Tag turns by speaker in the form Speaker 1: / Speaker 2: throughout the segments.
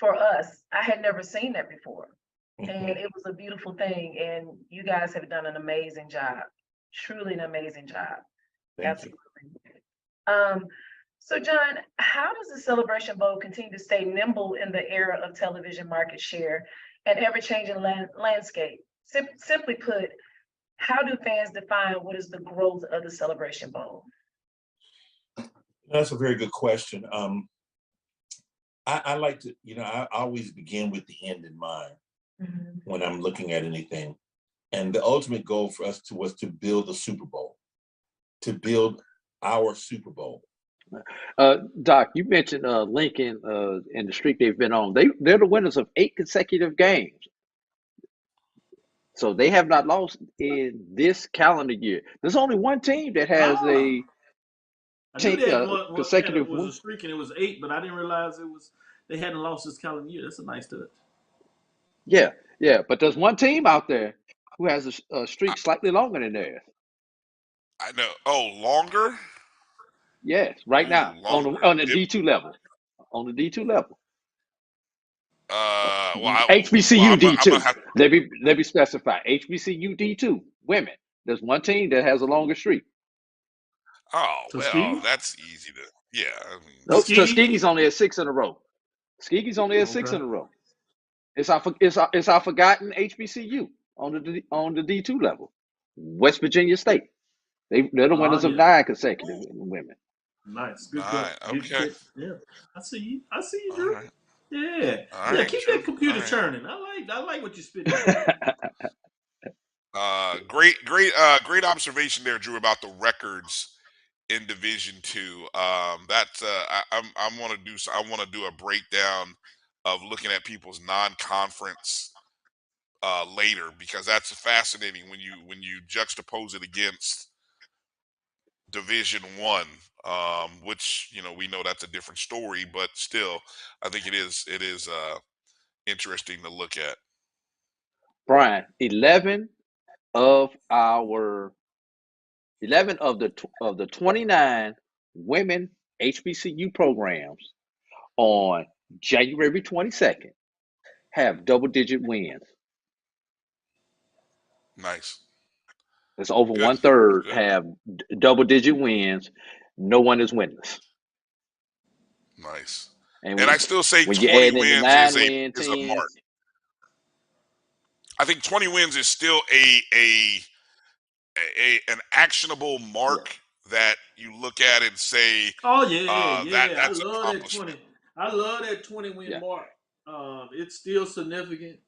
Speaker 1: for us, I had never seen that before. And it was a beautiful thing. And you guys have done an amazing job, truly an amazing job.
Speaker 2: Thank you.
Speaker 1: Absolutely. So John, how does the Celebration Bowl continue to stay nimble in the era of television market share and ever-changing landscape? Simply put, how do fans define what is the growth of the Celebration Bowl?
Speaker 2: That's a very good question. I like to, I always begin with the end in mind when I'm looking at anything. And the ultimate goal for us was to build a Super Bowl, to build our Super Bowl.
Speaker 3: Doc, you mentioned Lincoln and the streak they've been on. They're the winners of 8 consecutive games. So they have not lost in this calendar year. There's only one team that has consecutive
Speaker 4: was a streak and it was 8, but I didn't realize they hadn't lost this calendar year. That's a nice touch.
Speaker 3: Yeah, but there's one team out there who has a streak slightly longer than theirs.
Speaker 5: I know. Oh, longer?
Speaker 3: Yes, right now on the D2 level. On the D2 level. HBCU D2. Let me specify. HBCU D2 women. There's one team that has a longer streak.
Speaker 5: Oh, well, that's easy to. Yeah, I mean,
Speaker 3: Tuskegee's only at 6 in a row. Tuskegee's only at 6 in a row. It's our forgotten HBCU on the D2 level. West Virginia State. They're the winners of 9 consecutive women.
Speaker 4: Nice. Good.
Speaker 5: Okay.
Speaker 4: Yeah. I see you, Drew.
Speaker 5: Right.
Speaker 4: Yeah.
Speaker 5: Right,
Speaker 4: keep that computer churning. I like what you're spitting.
Speaker 5: Great observation there, Drew, about the records in Division II. I want to do a breakdown of looking at people's non-conference later, because that's fascinating when you juxtapose it against Division I, which we know that's a different story, but still, I think it is interesting to look at.
Speaker 3: Brian, 11 of the 29 women HBCU programs on January 22nd have double-digit wins.
Speaker 5: Nice.
Speaker 3: It's over 1/3 have double-digit wins. No one is winless.
Speaker 5: Nice. And I still say 20 wins is a mark. I think 20 wins is still an actionable mark that you look at and say,
Speaker 4: oh yeah.
Speaker 5: That's
Speaker 4: I love that 20. I love that 20-win mark. It's still significant,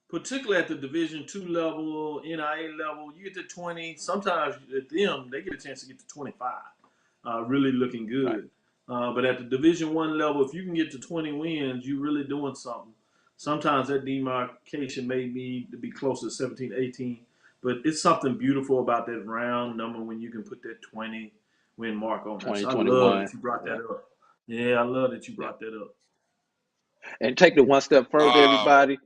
Speaker 4: particularly at the Division II level, NIA level. You get to 20. Sometimes at them, they get a chance to get to 25. Really looking good. Right. But at the Division I level, if you can get to 20 wins, you're really doing something. Sometimes that demarcation may need to be closer to 17, 18. But it's something beautiful about that round number when you can put that 20-win mark on that. So I love that you brought that up. Yeah, I love that you brought that up.
Speaker 3: And take it one step further, everybody.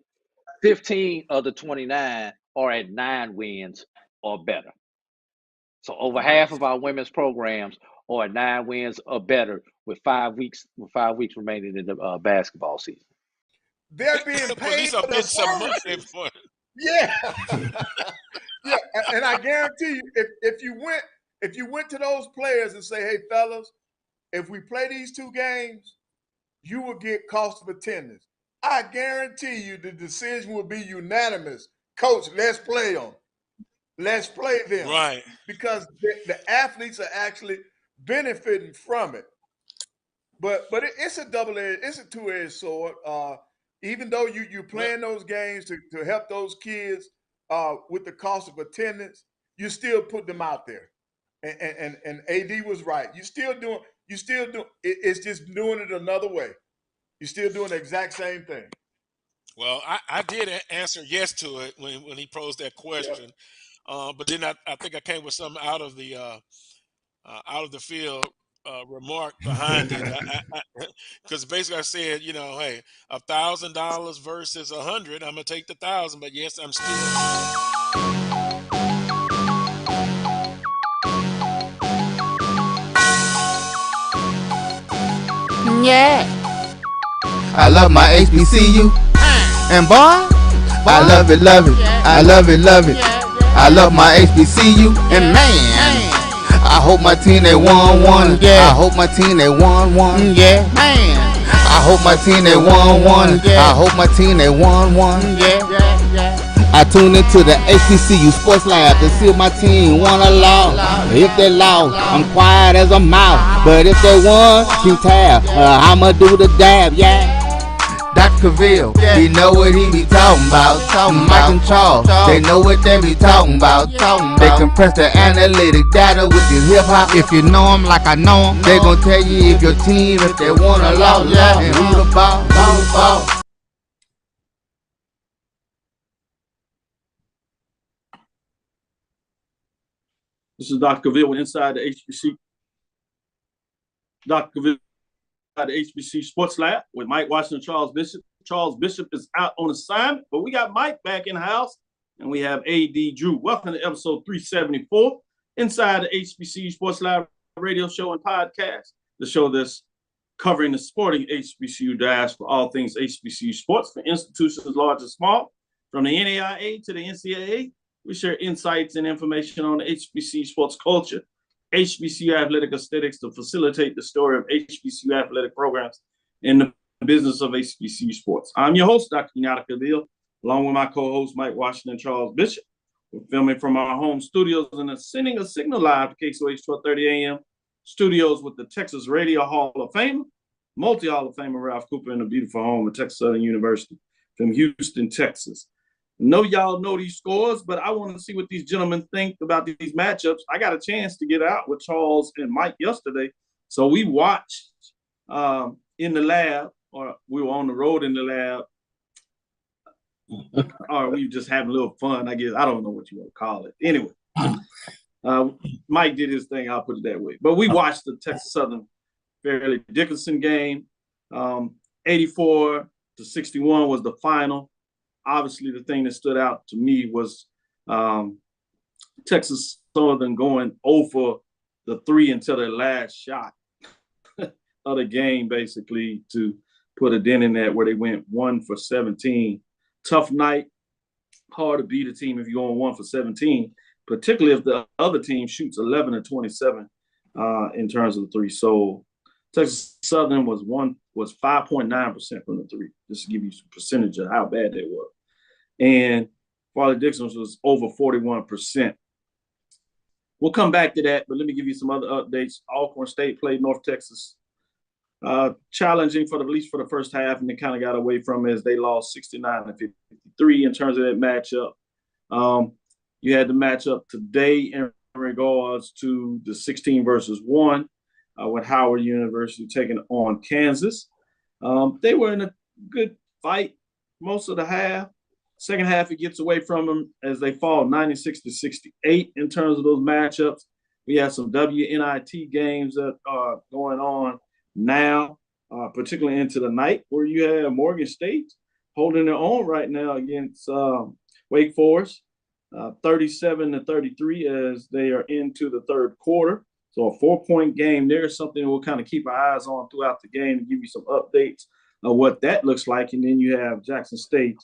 Speaker 3: 15 of the 29 are at 9 wins or better. So over half of our women's programs are at 9 wins or better with 5 weeks remaining in the basketball season.
Speaker 6: They're being paid for the services. Yeah. Yeah, and I guarantee you, if you went to those players and say, hey, fellas, if we play these 2 games, you will get cost of attendance. I guarantee you the decision will be unanimous. Coach, let's play them. Let's play them.
Speaker 5: Right.
Speaker 6: Because the athletes are actually benefiting from it. But it's a two-edged sword. Even though you're playing those games to help those kids with the cost of attendance, you still put them out there. And AD was right. You still doing it's just doing it another way. You're still doing the exact same thing.
Speaker 7: Well, I did answer yes to it when he posed that question. Yep. But then I think I came with something out of the field remark behind it, because basically I said, hey, $1,000 versus 100, I'm gonna take the 1,000, but yes, I'm still.
Speaker 8: Yeah. I love my HBCU. And boy, I love it, I love it, I love my HBCU. And man, I hope my team they won one. I hope my team they won one. Yeah, man. I hope my team they won one. I hope my team they won one. I tune into the HBCU Sports Lab to see if my team won or lost. If they lost, I'm quiet as a mouse. But if they won, keep tab. I'ma do the dab, yeah. Dr. Cavil, he know what he be talking about. Mike and Charles, they know what they be talking about. They compress the analytic data with this hip hop. If you know them like I know them, they gon' tell you if your team, if they won or lost, and who the ball, who the ball.
Speaker 4: This is Dr. Cavil with Inside the HBC. Dr. Cavil inside the HBC Sports Lab with Mike Washington and Charles Bishop. Charles Bishop is out on assignment, but we got Mike back in the house, and we have AD Drew. Welcome to episode 374, Inside the HBC Sports Lab radio show and podcast, the show that's covering the sporting HBCU dash for all things HBCU sports for institutions large and small, from the NAIA to the NCAA. We share insights and information on the HBCU sports culture, HBCU athletic aesthetics to facilitate the story of HBCU athletic programs in the business of HBCU sports. I'm your host, Dr. Cavil, along with my co-host, Mike Washington and Charles Bishop. We're filming from our home studios and sending a signal live to KSOH 1230 AM studios with the Texas Radio Hall of Fame, multi-Hall of Famer Ralph Cooper in the beautiful home of Texas Southern University from Houston, Texas. I know y'all know these scores, but I want to see what these gentlemen think about these matchups. I got a chance to get out with Charles and Mike yesterday. So we watched in the lab, or we were on the road in the lab, or we were just having a little fun, I guess. I don't know what you want to call it. Anyway, Mike did his thing, I'll put it that way. But we watched the Texas Southern Fairleigh Dickinson game. 84-61 was the final. Obviously, the thing that stood out to me was Texas Southern going over the 3 until their last shot of the game, basically, to put a dent in that where they went 1 for 17. Tough night. Hard to beat a team if you're going 1 for 17, particularly if the other team shoots 11 or 27 in terms of the 3. So Texas Southern was 5.9% from the 3, just to give you some percentage of how bad they were. And Fairleigh Dickinson was over 41%. We'll come back to that, but let me give you some other updates. Alcorn State played North Texas. Challenging for at least for the first half, and they kind of got away from it as they lost 69-53 in terms of that matchup. You had the matchup today in regards to the 16 versus 1 with Howard University taking on Kansas. They were in a good fight most of the half. Second half, it gets away from them as they fall 96-68 in terms of those matchups. We have some WNIT games that are going on now, particularly into the night, where you have Morgan State holding their own right now against Wake Forest, 37-33 as they are into the third quarter. So a 4-point game there is something we'll kind of keep our eyes on throughout the game and give you some updates of what that looks like. And then you have Jackson State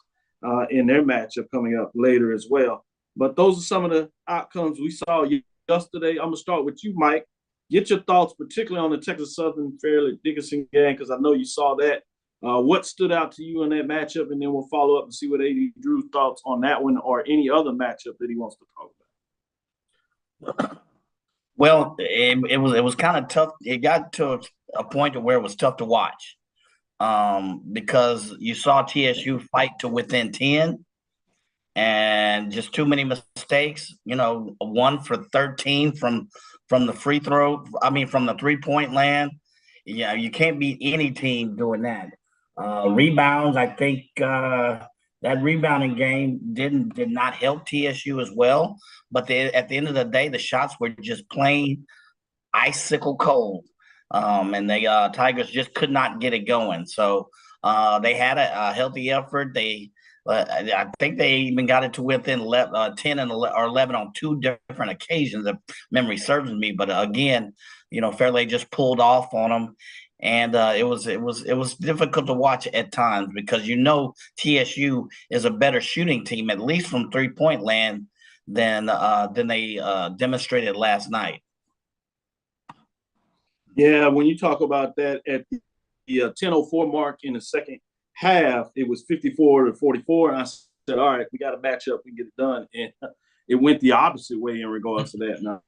Speaker 4: in their matchup coming up later as well. But those are some of the outcomes we saw yesterday. I'm going to start with you, Mike. Get your thoughts, particularly on the Texas Southern Fairleigh Dickinson game, because I know you saw that. What stood out to you in that matchup? And then we'll follow up and see what AD Drew's thoughts on that one or any other matchup that he wants to talk about.
Speaker 9: Well, it was kind of tough. It got to a point where it was tough to watch because you saw TSU fight to within 10 and just too many mistakes. 1 for 13 from the free throw. From the 3-point land. Yeah, you can't beat any team doing that. Rebounds, I think that rebounding game did not help TSU as well. But at the end of the day, the shots were just plain icicle cold. And the Tigers just could not get it going. So they had a healthy effort. I think they even got it to within 10 and 11 on 2 different occasions, if memory serves me. But again, Fairleigh just pulled off on them, and it was difficult to watch at times because TSU is a better shooting team, at least from 3-point land, than they demonstrated last night.
Speaker 4: Yeah, when you talk about that at the 10:04 mark in the second half, it was 54-44, and I said, all right, we got to match up and get it done. And it went the opposite way in regards to that. Now,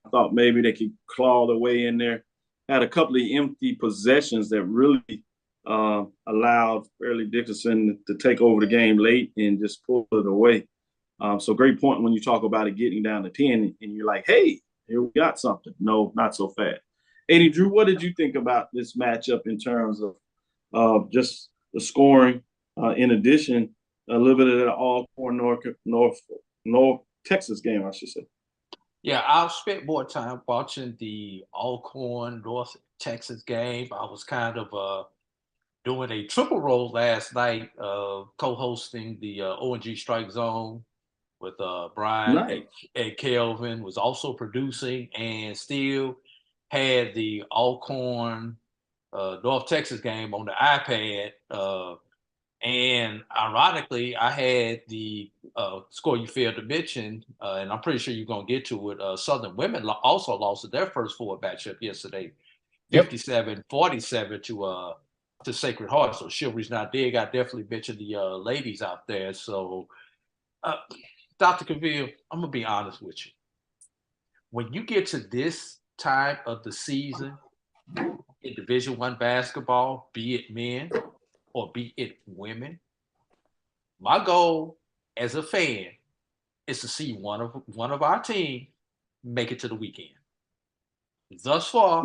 Speaker 4: I thought maybe they could claw their way in there. Had a couple of empty possessions that really allowed Fairleigh Dickinson to take over the game late and just pull it away. So great point when you talk about it getting down to 10 and you're like, hey, here we got something. No, not so fast. AD Drew, what did you think about this matchup in terms of just the scoring? In addition, a little bit of the Alcorn North Texas game, I should say.
Speaker 3: Yeah, I've spent more time watching the Alcorn North Texas game. I was kind of doing a triple role last night, co-hosting the ONG Strike Zone with Brian
Speaker 4: Nice.
Speaker 3: and Kelvin, was also producing, and still had the Alcorn North Texas game on the iPad. And ironically, I had the score you failed to mention, and I'm pretty sure you're going to get to it. Southern Women also lost their first forward matchup yesterday, 57-47 to Sacred Heart. So Chivalry's not big. I definitely mentioned the ladies out there. So, Dr. Cavil, I'm going to be honest with you. When you get to this time of the season in Division I basketball, be it men or be it women, my goal as a fan is to see one of our team make it to the weekend. Thus far,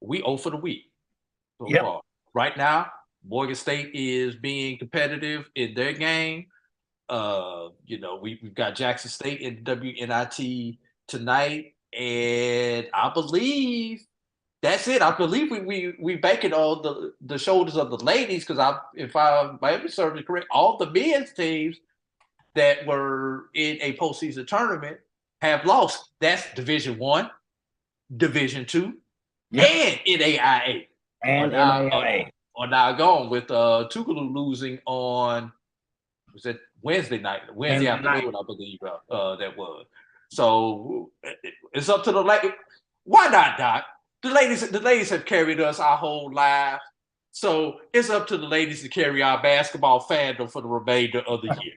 Speaker 3: we 0 for the week so far. Right now, Morgan State is being competitive in their game. We've got Jackson State in WNIT tonight, and I believe that's it. I believe we banking on the shoulders of the ladies, because if my memory serves me correct, all the men's teams that were in a postseason tournament have lost. That's Division I, Division II, and NAIA.
Speaker 9: And NAIA.
Speaker 3: Or now gone with Tougaloo losing on, was it Wednesday afternoon, I believe that was. So it's up to the ladies. Why not, Doc? The ladies have carried us our whole lives. So it's up to the ladies to carry our basketball fandom for the remainder of the year.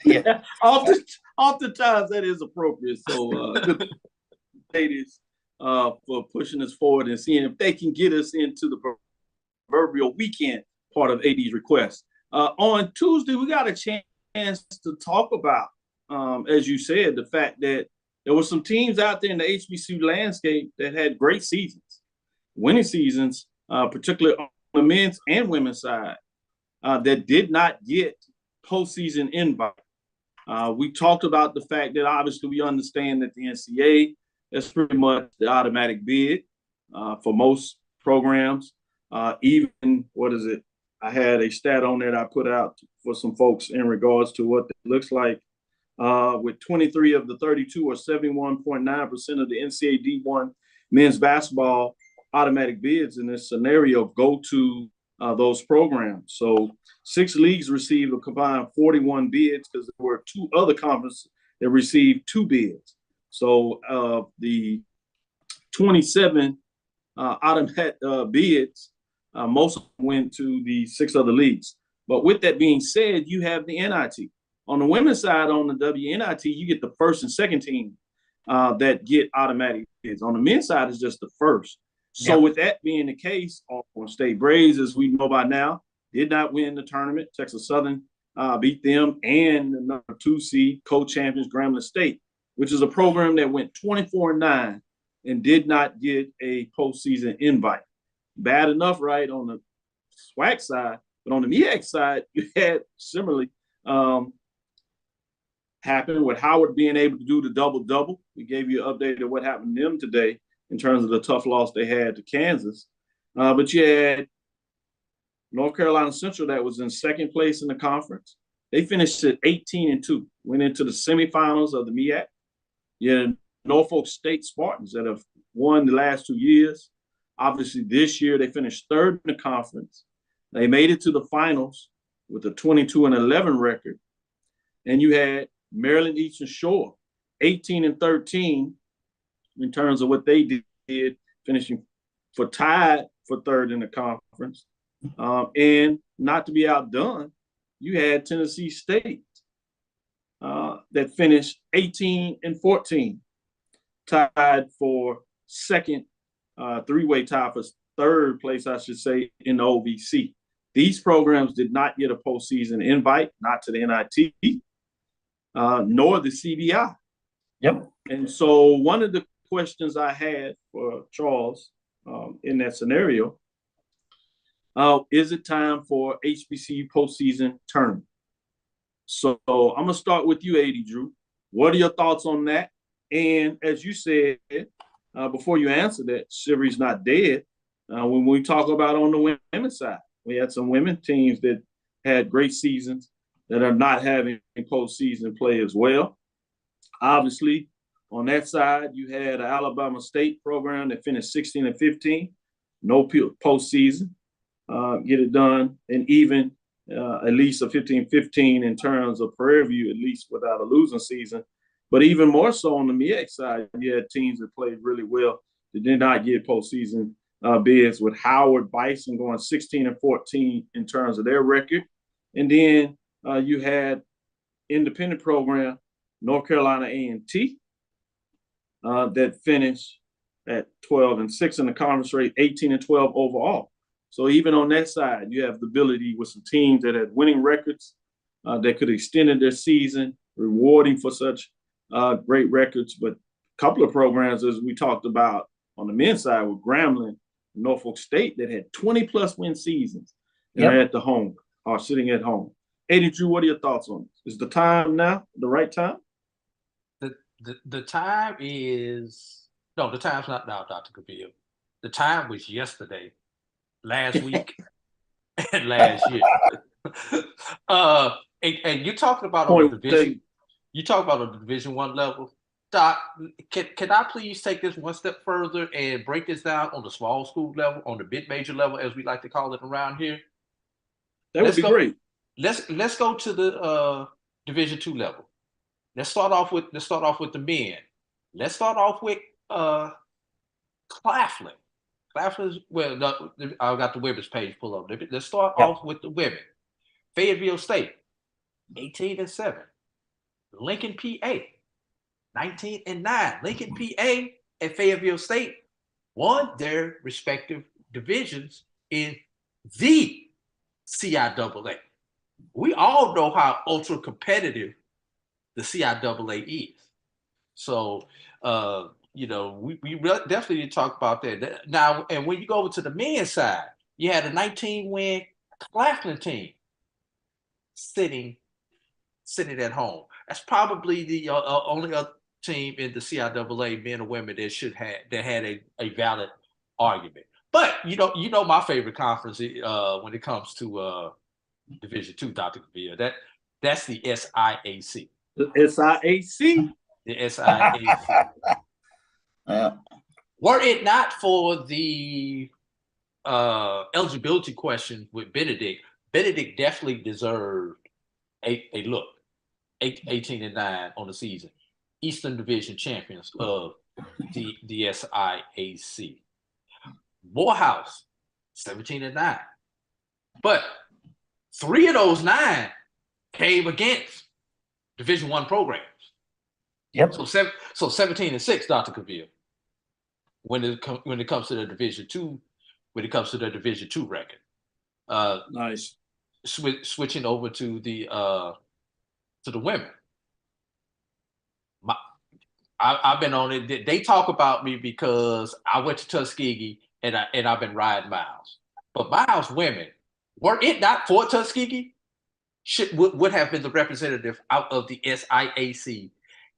Speaker 4: Yeah, oftentimes that is appropriate. So good ladies for pushing us forward and seeing if they can get us into the proverbial weekend part of AD's request. On Tuesday, we got a chance to talk about, as you said, the fact that there were some teams out there in the HBCU landscape that had great seasons, winning seasons, particularly on the men's and women's side, that did not get postseason invite. We talked about the fact that obviously we understand that the NCAA is pretty much the automatic bid for most programs. Even, I had a stat on there that I put out for some folks in regards to what it looks like. With 23 of the 32, or 71.9% of the NCAA D1 men's basketball automatic bids in this scenario go to those programs. So 6 leagues received a combined 41 bids, because there were 2 other conferences that received 2 bids. So the 27 automatic bids, most of them went to the 6 other leagues. But with that being said, you have the NIT. On the women's side, on the WNIT, you get the first and second team that get automatic bids. On the men's side, it's just the first. So with that being the case, Alcorn State Braves, as we know by now, did not win the tournament. Texas Southern beat them, and the number 2 seed co-champions Grambling State, which is a program that went 24-9 and did not get a postseason invite. Bad enough, right, on the SWAC side, but on the MEAC side, you had similarly happen with Howard being able to do the double-double. We gave you an update of what happened to them today in terms of the tough loss they had to Kansas. But you had North Carolina Central that was in second place in the conference. They finished at 18-2, went into the semifinals of the MEAC. You had Norfolk State Spartans that have won the last 2 years. Obviously, this year they finished third in the conference. They made it to the finals with a 22-11 record. And you had Maryland Eastern Shore, 18-13 in terms of what they did, finishing tied for third in the conference. And not to be outdone, you had Tennessee State that finished 18-14, tied for second, three-way tie for third place, I should say, in the OVC. These programs did not get a postseason invite, not to the NIT, nor the CBI.
Speaker 9: Yep.
Speaker 4: And so one of the questions I had for Charles in that scenario, is it time for HBCU postseason tournament? So I'm going to start with you, AD Drew. What are your thoughts on that? And as you said, before you answer that, Chivalry's not dead. When we talk about on the women's side, we had some women teams that had great seasons that are not having postseason play as well. Obviously, on that side, you had an Alabama State program that finished 16-15, no postseason, get it done, and even at least a 15-15 in terms of Prairie View, at least without a losing season. But even more so on the MEAC side, you had teams that played really well that did not get postseason bids, with Howard Bison going 16-14 in terms of their record. And then you had independent program, North Carolina A&T, that finished at 12-6 in the conference rate, 18-12 overall. So even on that side, you have the ability with some teams that had winning records that could extend their season, rewarding for such great records. But a couple of programs, as we talked about on the men's side, with Grambling, Norfolk State, that had 20-plus win seasons and are at the home, are sitting at home. AD Drew, what are your thoughts on this? Is the time now the right time?
Speaker 3: The time is no, the time's not now, Dr. Cavil. The time was yesterday, last week, and last year. And you're talking about on the division. You talk about on the Division I level. Doc, can I please take this one step further and break this down on the small school level, on the mid-major level, as we like to call it around here?
Speaker 4: That would be great.
Speaker 3: Let's go to the Division II level. Let's start off with the men. Let's start off with Claflin. Claflin's, well, I got the women's page pulled up. Let's start off with the women. Fayetteville State, 18-7. Lincoln, PA, 19-9. Lincoln, PA, and Fayetteville State won their respective divisions in the CIAA. We all know how ultra competitive the CIAA is. So, we definitely need to talk about that. Now, and when you go over to the men's side, you had a 19-win Claflin team sitting at home. That's probably the only other team in the CIAA, men or women, that had a valid argument. But you know my favorite conference when it comes to Division II, Dr. Cavil, that's the SIAC.
Speaker 4: The SIAC.
Speaker 3: The SIAC.
Speaker 9: Yeah.
Speaker 3: Were it not for the eligibility question with Benedict definitely deserved a look. 18-9 on the season. Eastern Division champions of the SIAC. Morehouse, 17-9. But 3 of those 9 came against Division I programs.
Speaker 9: Yep.
Speaker 3: So 17-6, Dr. Cavil. When it comes to the Division II, when it comes to the Division II record.
Speaker 4: Nice.
Speaker 3: Switching over to the women. I've been on it. They talk about me because I went to Tuskegee and I've been riding miles. But Miles women, were it not for Tuskegee, would have been the representative out of the SIAC,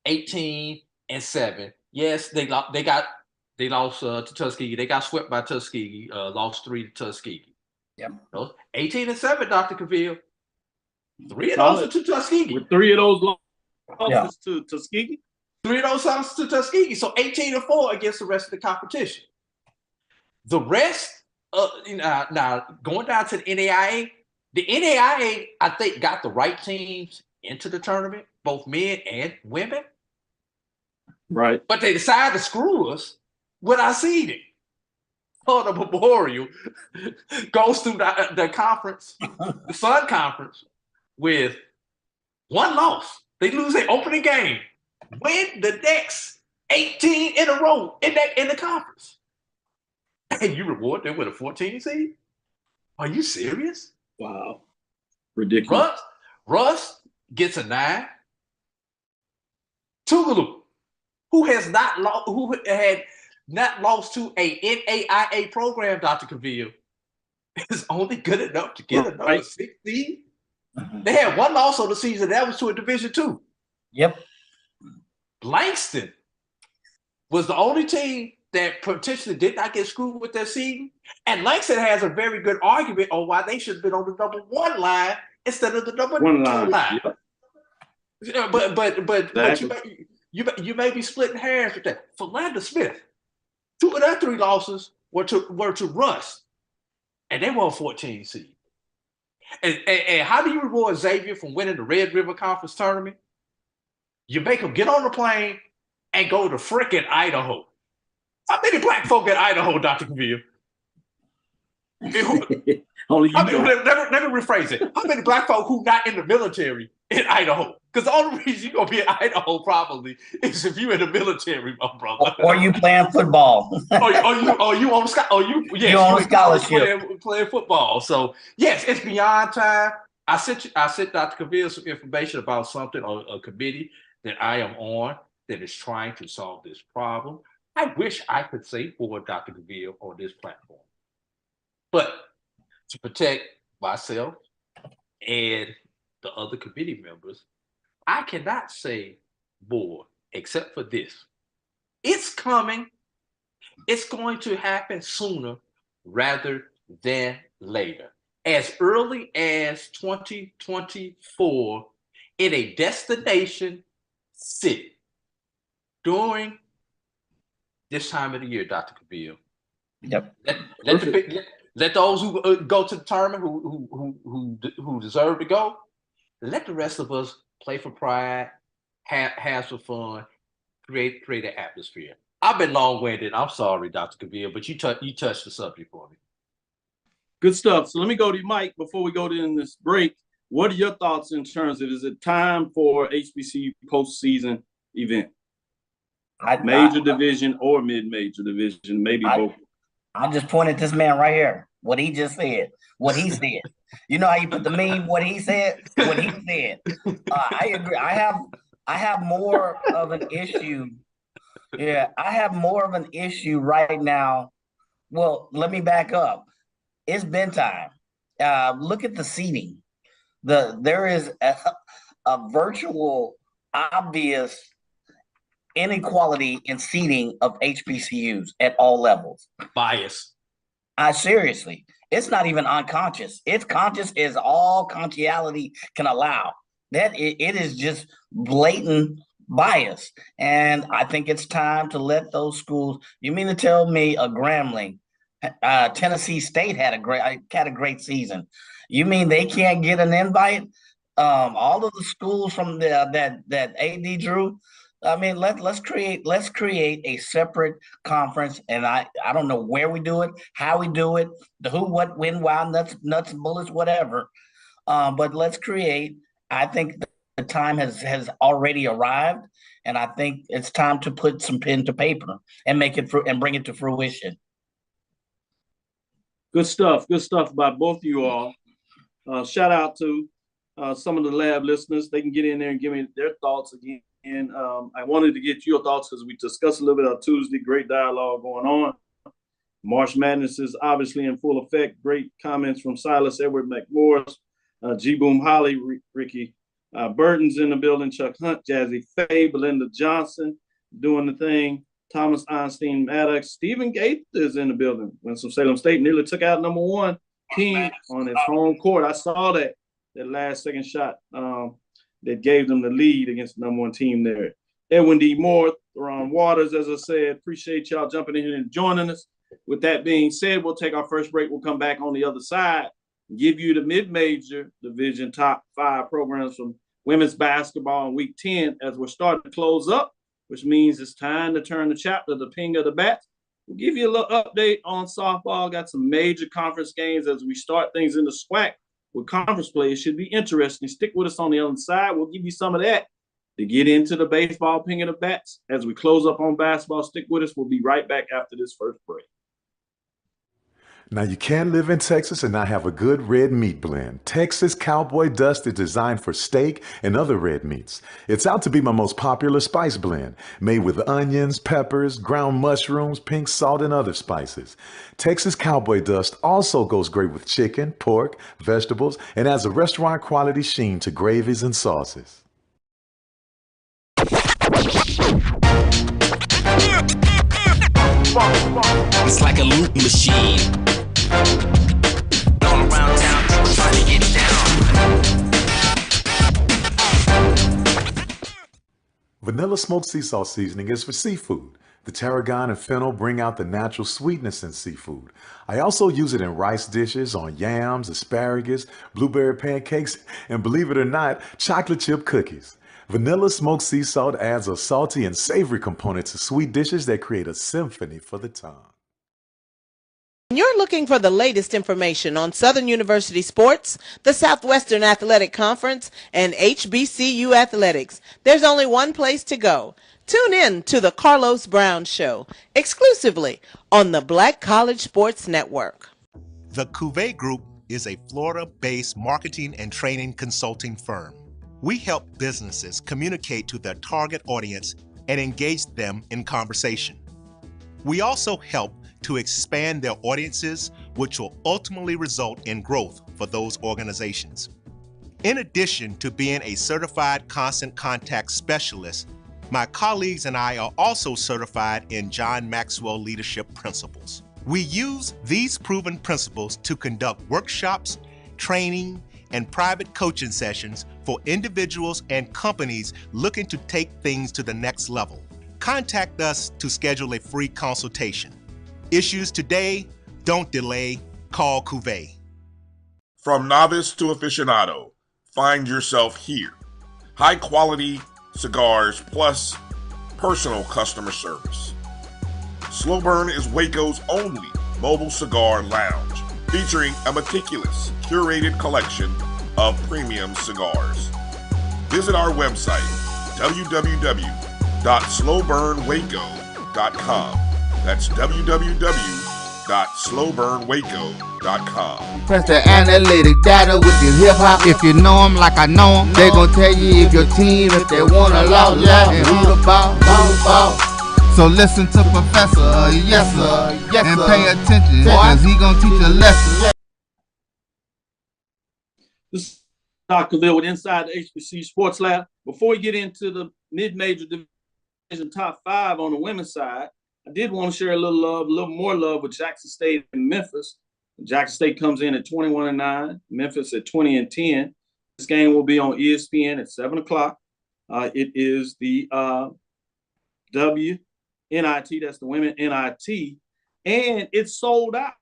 Speaker 3: 18-7. Yes, they lost to Tuskegee. They got swept by Tuskegee. Lost 3 to Tuskegee.
Speaker 9: Yep.
Speaker 3: 18-7, Dr. Cavil. 3 of those are to Tuskegee.
Speaker 4: With 3 of those losses to Tuskegee.
Speaker 10: 3 of those lost to Tuskegee. So 18-4 against the rest of the competition. The rest, now going down to the NAIA, I think, got the right teams into the tournament, both men and women.
Speaker 4: Right.
Speaker 10: But they decided to screw us with our seeding. Florida Memorial goes through the conference, the Sun Conference, with 1 loss. They lose their opening game, win the next 18 in a row in the conference. And you reward them with a 14 seed? Are you serious?
Speaker 4: Wow. Ridiculous.
Speaker 10: Russ gets a 9. Tougaloo, who had not lost to a NAIA program, Dr. Cavil, is only good enough to get another 6 seed. They had 1 loss on the season. That was to a Division II.
Speaker 9: Yep.
Speaker 10: Langston was the only team that potentially did not get screwed with their seeding. And Langston has a very good argument on why they should have been on the number 1 line instead of the number 2 line. Yep. But you may be splitting hairs with that. Philander Smith, 2 of their 3 losses were to Russ, and they won 14 seed. And how do you reward Xavier from winning the Red River Conference tournament? You make them get on the plane and go to frickin' Idaho. How many black folk in Idaho, Dr. Cavil?
Speaker 4: Only you know.
Speaker 10: Let me rephrase it. How many black folk who not in the military in Idaho? Because the only reason you're going to be in Idaho probably is if you're in the military, my brother.
Speaker 9: Or you playing football.
Speaker 10: or you on a
Speaker 9: scholarship.
Speaker 10: Playing football. So, yes, it's beyond time. I sent Dr. Cavil some information about something or a committee that I am on that is trying to solve this problem. I wish I could say for Dr. Cavil on this platform. But to protect myself and the other committee members, I cannot say more except for this. It's coming. It's going to happen sooner rather than later. As early as 2024 in a destination city during this time of the year, Dr. Cavil.
Speaker 9: Yep.
Speaker 10: Let those who go to the tournament who deserve to go, let the rest of us play for pride, have some fun, create an atmosphere. I've been long-winded. I'm sorry, Dr. Cavil, but you touched the subject for me.
Speaker 4: Good stuff. So let me go to Mike before we go to this break. What are your thoughts in terms of, is it time for HBCU postseason event? Major division or mid-major division, maybe both.
Speaker 9: I just pointed this man right here. What he just said. What he said. You know how you put the meme? What he said. What he said. I agree. I have more of an issue. Yeah, I have more of an issue right now. Well, let me back up. It's been time. Look at the seating. There is a virtual, obvious inequality in seating of HBCUs at all levels.
Speaker 10: Bias.
Speaker 9: Seriously, it's not even unconscious. It's conscious as all consciality can allow. That it is just blatant bias. And I think it's time to let those schools, you mean to tell me a Grambling, Tennessee State had a great season. You mean they can't get an invite? All of the schools from that AD drew, I mean, let's create a separate conference, and I don't know where we do it, how we do it, the who, what, when, why, nuts, bullets, whatever. But let's create. I think the time has already arrived, and I think it's time to put some pen to paper and make it and bring it to fruition.
Speaker 4: Good stuff by both of you all. Shout out to some of the lab listeners. They can get in there and give me their thoughts again. And I wanted to get your thoughts because we discussed a little bit on Tuesday. Great dialogue going on. March Madness is obviously in full effect. Great comments from Silas Edward McMorris, G. Boom Holly, Ricky Burton's in the building, Chuck Hunt, Jazzy Faye, Belinda Johnson doing the thing, Thomas Einstein Maddox, Stephen Gates is in the building. Winston-Salem State nearly took out number 1 team on its home court. I saw that last second shot that gave them the lead against the number 1 team there.
Speaker 11: Edwin D. Moore, Ron Waters, as I said. Appreciate y'all jumping in here and joining us. With that being said, we'll take our first break. We'll come back on the other side and give you the mid-major division top 5 programs from women's basketball in week 10 as we're starting to close up, which means it's time to turn the chapter, the ping of the bats. We'll give you a little update on softball. Got some major conference games as we start things in the SWAC with conference play. It should be interesting. Stick with us on the other side. We'll give you some of that to get into the baseball ping of the bats. As we close up on basketball, stick with us. We'll be right back after this first break.
Speaker 12: Now, you can live in Texas and not have a good red meat blend. Texas Cowboy Dust is designed for steak and other red meats. It's out to be my most popular spice blend, made with onions, peppers, ground mushrooms, pink salt, and other spices. Texas Cowboy Dust also goes great with chicken, pork, vegetables, and adds a restaurant quality sheen to gravies and sauces.
Speaker 13: It's like a loop machine. All around town, people trying to get down.
Speaker 12: Vanilla smoked sea salt seasoning is for seafood. The tarragon and fennel bring out the natural sweetness in seafood. I also use it in rice dishes, on yams, asparagus, blueberry pancakes, and believe it or not, chocolate chip cookies. Vanilla smoked sea salt adds a salty and savory component to sweet dishes that create a symphony for the tongue.
Speaker 14: When you're looking for the latest information on Southern University sports, the Southwestern Athletic Conference, and HBCU athletics, there's only one place to go. Tune in to the Carlos Brown Show, exclusively on the Black College Sports Network.
Speaker 15: The Cavil Group is a Florida-based marketing and training consulting firm. We help businesses communicate to their target audience and engage them in conversation. We also help to expand their audiences, which will ultimately result in growth for those organizations. In addition to being a certified constant contact specialist, my colleagues and I are also certified in John Maxwell Leadership Principles. We use these proven principles to conduct workshops, training, and private coaching sessions for individuals and companies looking to take things to the next level. Contact us to schedule a free consultation. Issues today, don't delay, call Cavil.
Speaker 5: From novice to aficionado, find yourself here. High quality cigars plus personal customer service. Slow Burn is Waco's only mobile cigar lounge, featuring a meticulous, curated collection of premium cigars. Visit our website, www.slowburnwaco.com. That's www.slowburnwaco.com.
Speaker 8: Press the analytic data with your hip hop. If you know them like I know them, they gon' tell you if your team, if they wanna loud, and who the ball. So listen to Professor, yes sir, and pay attention, cause he gon' teach a lesson.
Speaker 11: This is Dr. Cavil with Inside the HBCU Sports Lab. Before we get into the mid-major division top 5 on the women's side, I did want to share a little more love with Jackson State and Memphis. Jackson State comes in at 21-9, Memphis at 20-10. This game will be on ESPN at 7 o'clock. It is the WNIT, that's the women NIT, and it's sold out.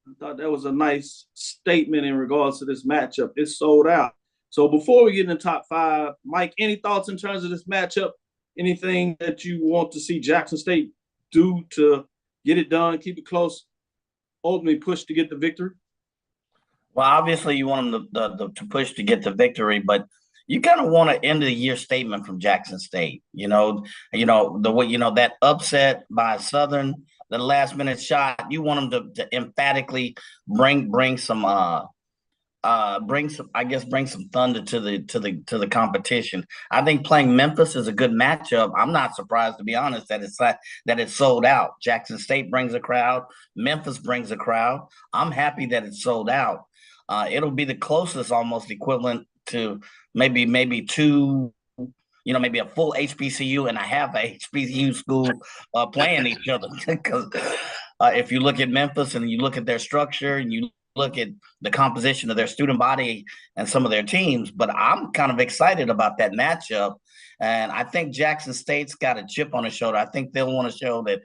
Speaker 11: I thought that was a nice statement in regards to this matchup. It's sold out. So before we get in the top 5, Mike, any thoughts in terms of this matchup? Anything that you want to see Jackson State do to get it done, keep it close, ultimately push to get the victory?
Speaker 9: Well, obviously you want them to push to get the victory, but you kind of want an end of the year statement from Jackson State. That upset by Southern, the last minute shot. You want them to emphatically bring some thunder to the competition. I think playing Memphis is a good matchup. I'm not surprised, to be honest, that it's sold out. Jackson State brings a crowd. Memphis brings a crowd. I'm happy that it's sold out. It'll be the closest almost equivalent to maybe two, maybe a full HBCU and a half a HBCU school playing each other. Because if you look at Memphis and you look at their structure and you look at the composition of their student body and some of their teams. But I'm kind of excited about that matchup. And I think Jackson State's got a chip on his shoulder. I think they'll want to show that,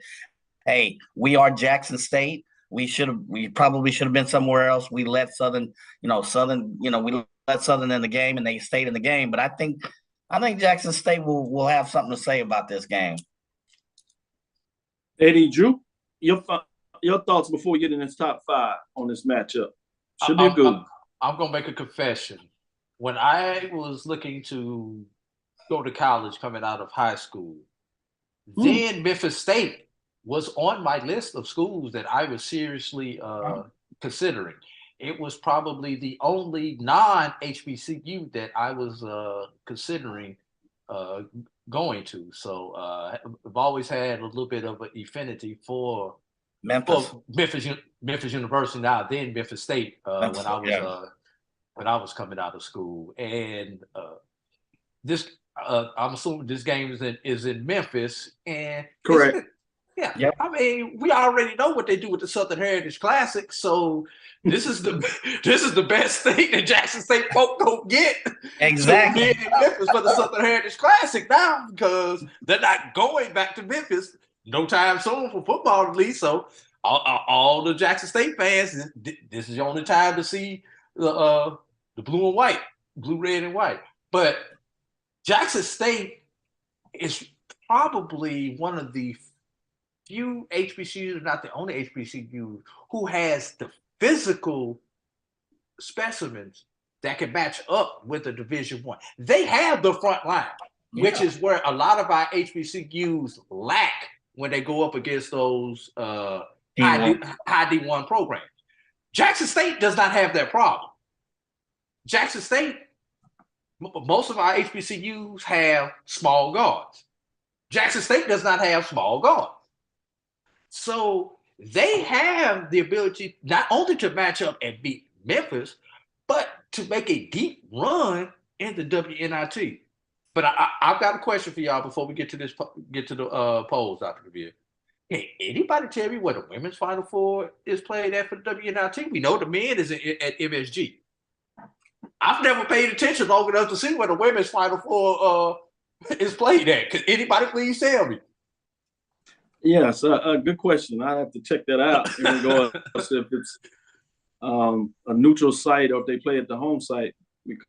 Speaker 9: hey, we are Jackson State. We probably should have been somewhere else. We let Southern, we let Southern in the game, and they stayed in the game. But I think Jackson State will have something to say about this game.
Speaker 11: Eddie, Drew, your thoughts before we get in this top 5 on this matchup? Should be good.
Speaker 10: I'm gonna make a confession. When I was looking to go to college coming out of high school, then Memphis State was on my list of schools that I was seriously considering. It was probably the only non-HBCU that I was considering going to. So I've always had a little bit of an affinity for Memphis University, now then Memphis State, when I was coming out of school. And this I'm assuming this game is in Memphis, and
Speaker 11: correct.
Speaker 10: Yeah, yep. I mean, we already know what they do with the Southern Heritage Classic, so this is the best thing that Jackson State folk don't get.
Speaker 9: Exactly.
Speaker 10: In Memphis for the Southern Heritage Classic now, because they're not going back to Memphis no time soon for football, at least. So all the Jackson State fans, this is the only time to see the blue and white, blue, red, and white. But Jackson State is probably one of the few HBCUs, not the only HBCU, who has the physical specimens that can match up with a Division I. They have the front line, which is where a lot of our HBCUs lack when they go up against those high D1 programs. Jackson State does not have that problem. Jackson State, most of our HBCUs have small guards. Jackson State does not have small guards. So they have the ability not only to match up and beat Memphis, but to make a deep run in the WNIT. But I've got a question for y'all before we get to the polls, Dr. Cavil. Hey, anybody tell me where the women's Final Four is played at for the WNIT? We know the men is at MSG. I've never paid attention long enough to see where the women's Final Four is played at. Could anybody please tell me?
Speaker 11: Yes, a good question. I have to check that out in regards if it's a neutral site or if they play at the home site.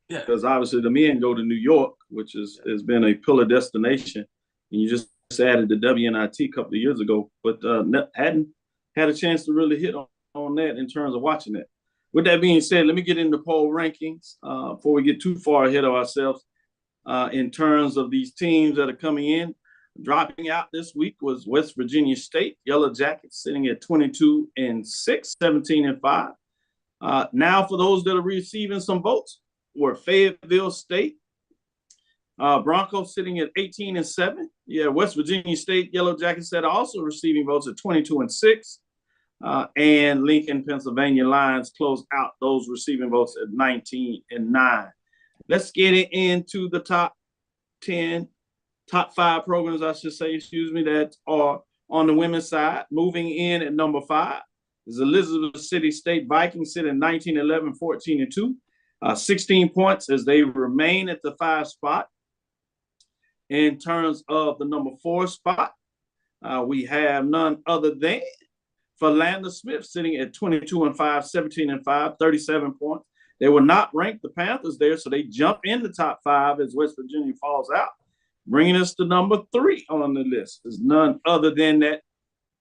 Speaker 11: Because obviously the men go to New York, which has been a pillar destination, and you just added the WNIT a couple of years ago, but hadn't had a chance to really hit on that in terms of watching that. With that being said, let me get into poll rankings before we get too far ahead of ourselves in terms of these teams that are coming in. Dropping out this week was West Virginia State, Yellow Jackets, sitting at 22-6, 17-5. Now, for those that are receiving some votes, were Fayetteville State, Broncos sitting at 18-7. Yeah, West Virginia State, Yellow Jackets that are also receiving votes at 22-6. And Lincoln, Pennsylvania Lions close out those receiving votes at 19-9. Let's get into the top 5 programs, I should say, that are on the women's side. Moving in at number 5 is Elizabeth City State Vikings, sitting at 19-11, 14-2. 16 points as they remain at the 5 spot. In terms of the number 4 spot, we have none other than Philander Smith sitting at 22-5, 17-5, 37 points. They were not ranked, the Panthers there, so they jump in the top 5 as West Virginia falls out. Bringing us to number 3 on the list is none other than that